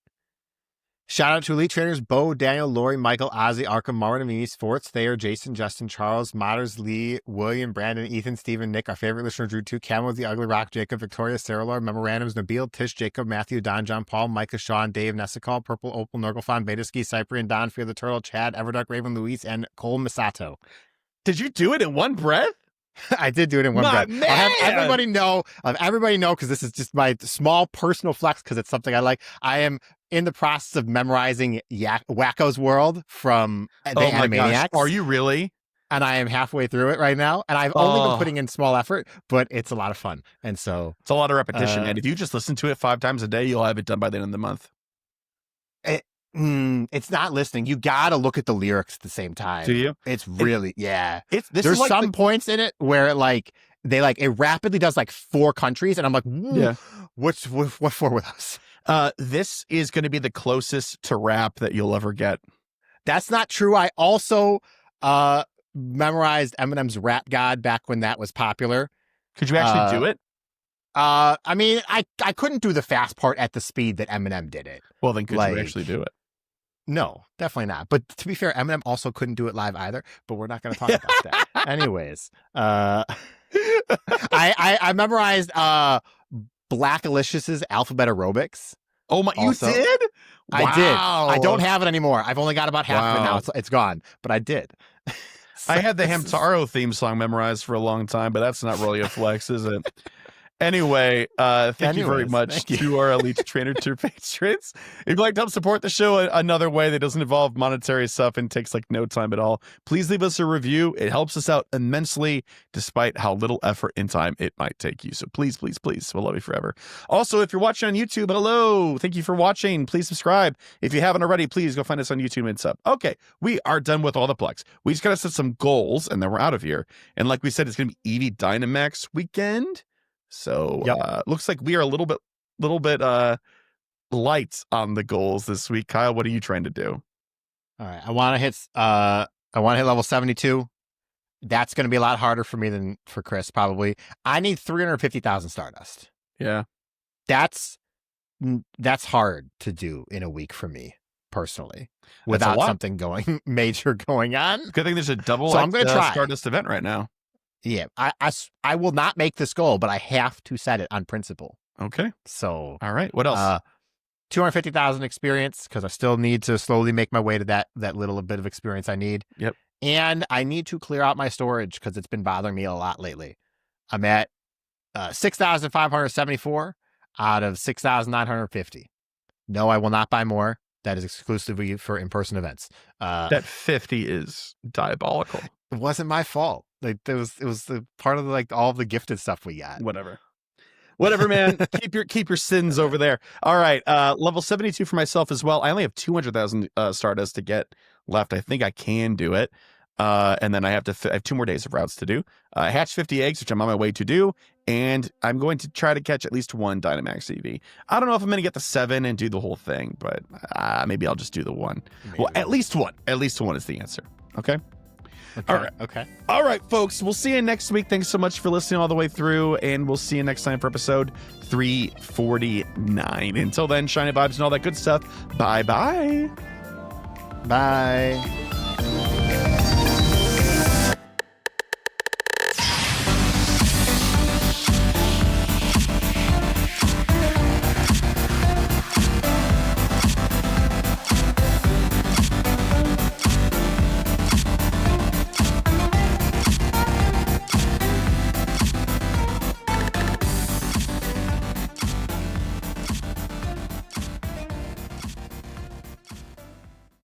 Shout out to elite trainers Bo, Daniel, Lori, Michael, Ozzy, Arkham, Marvin, Amini, Sports, Thayer, Jason, Justin, Charles, Motters, Lee, William, Brandon, Ethan, Stephen, Nick, our favorite listener, Drew 2, Camel, The Ugly Rock, Jacob, Victoria, Sarah Lord, Memorandums, Nabil, Tish, Jacob, Matthew, Don, John, Paul, Micah, Sean, Dave, Nessicall, Purple, Opal, Nurglefon, Betaski, Cyprian, Don, Fear the Turtle, Chad, Everdark, Raven, Luis, and Cole Misato. Did you do it in one breath? I did do it in one breath. Man. I'll have everybody know, because this is just my small personal flex because it's something I like. I am in the process of memorizing Wacko's World from the Animaniacs. Are you really? And I am halfway through it right now. And I've only been putting in small effort, but it's a lot of fun. And so it's a lot of repetition. And if you just listen to it 5 times a day, you'll have it done by the end of the month. It's not listening. You got to look at the lyrics at the same time. Do you? It's really, yeah. There's some points in it where it rapidly does like 4 countries. And I'm like, yeah, what for with us? This is going to be the closest to rap that you'll ever get. That's not true. I also memorized Eminem's Rap God back when that was popular. Could you actually do it? I mean, I couldn't do the fast part at the speed that Eminem did it. Well, then could you actually do it? No, definitely not. But to be fair, Eminem also couldn't do it live either. But we're not going to talk about that. Anyways, I memorized Black Alicious's Alphabet Aerobics. Oh my! Also, you did? I did. Wow. I don't have it anymore. I've only got about half of it now. It's gone. But I did. I had the Hamtaro theme song memorized for a long time, but that's not really a flex, is it? Anyway, thank you very much to our Elite Trainer Tour patrons. If you'd like to help support the show another way that doesn't involve monetary stuff and takes like no time at all, please leave us a review. It helps us out immensely, despite how little effort and time it might take you. So please, please, please, we'll love you forever. Also, if you're watching on YouTube, hello, thank you for watching. Please subscribe. If you haven't already, please go find us on YouTube and sub. Okay, we are done with all the plugs. We just got to set some goals, and then we're out of here. And like we said, it's going to be Eevee Dynamax weekend. So looks like we are a little bit light on the goals this week. Kyle, what are you trying to do? All right, I want to hit level 72. That's going to be a lot harder for me than for Chris probably. I need 350,000 Stardust. Yeah, that's hard to do in a week for me personally without something major going on. Good thing there's a double. So I'm going to try Stardust event right now. Yeah, I will not make this goal, but I have to set it on principle. Okay. So, all right. What else? 250,000 experience because I still need to slowly make my way to that little bit of experience I need. Yep. And I need to clear out my storage because it's been bothering me a lot lately. I'm at 6,574 out of 6,950. No, I will not buy more. That is exclusively for in-person events. That 50 is diabolical. It wasn't my fault. Like it was the part of all of the gifted stuff we got. Whatever, man. keep your sins over there. All right, level 72 for myself as well. I only have 200,000 Stardust to get left. I think I can do it. And then I have 2 more days of routes to do. Hatch 50 eggs, which I'm on my way to do, and I'm going to try to catch at least 1 Dynamax EV. I don't know if I'm going to get the 7 and do the whole thing, but maybe I'll just do the 1. Maybe. Well, at least 1. At least 1 is the answer. Okay. Okay. All right. Okay. All right, folks. We'll see you next week. Thanks so much for listening all the way through, and we'll see you next time for episode 349. Until then, shiny vibes and all that good stuff. Bye-bye. Bye.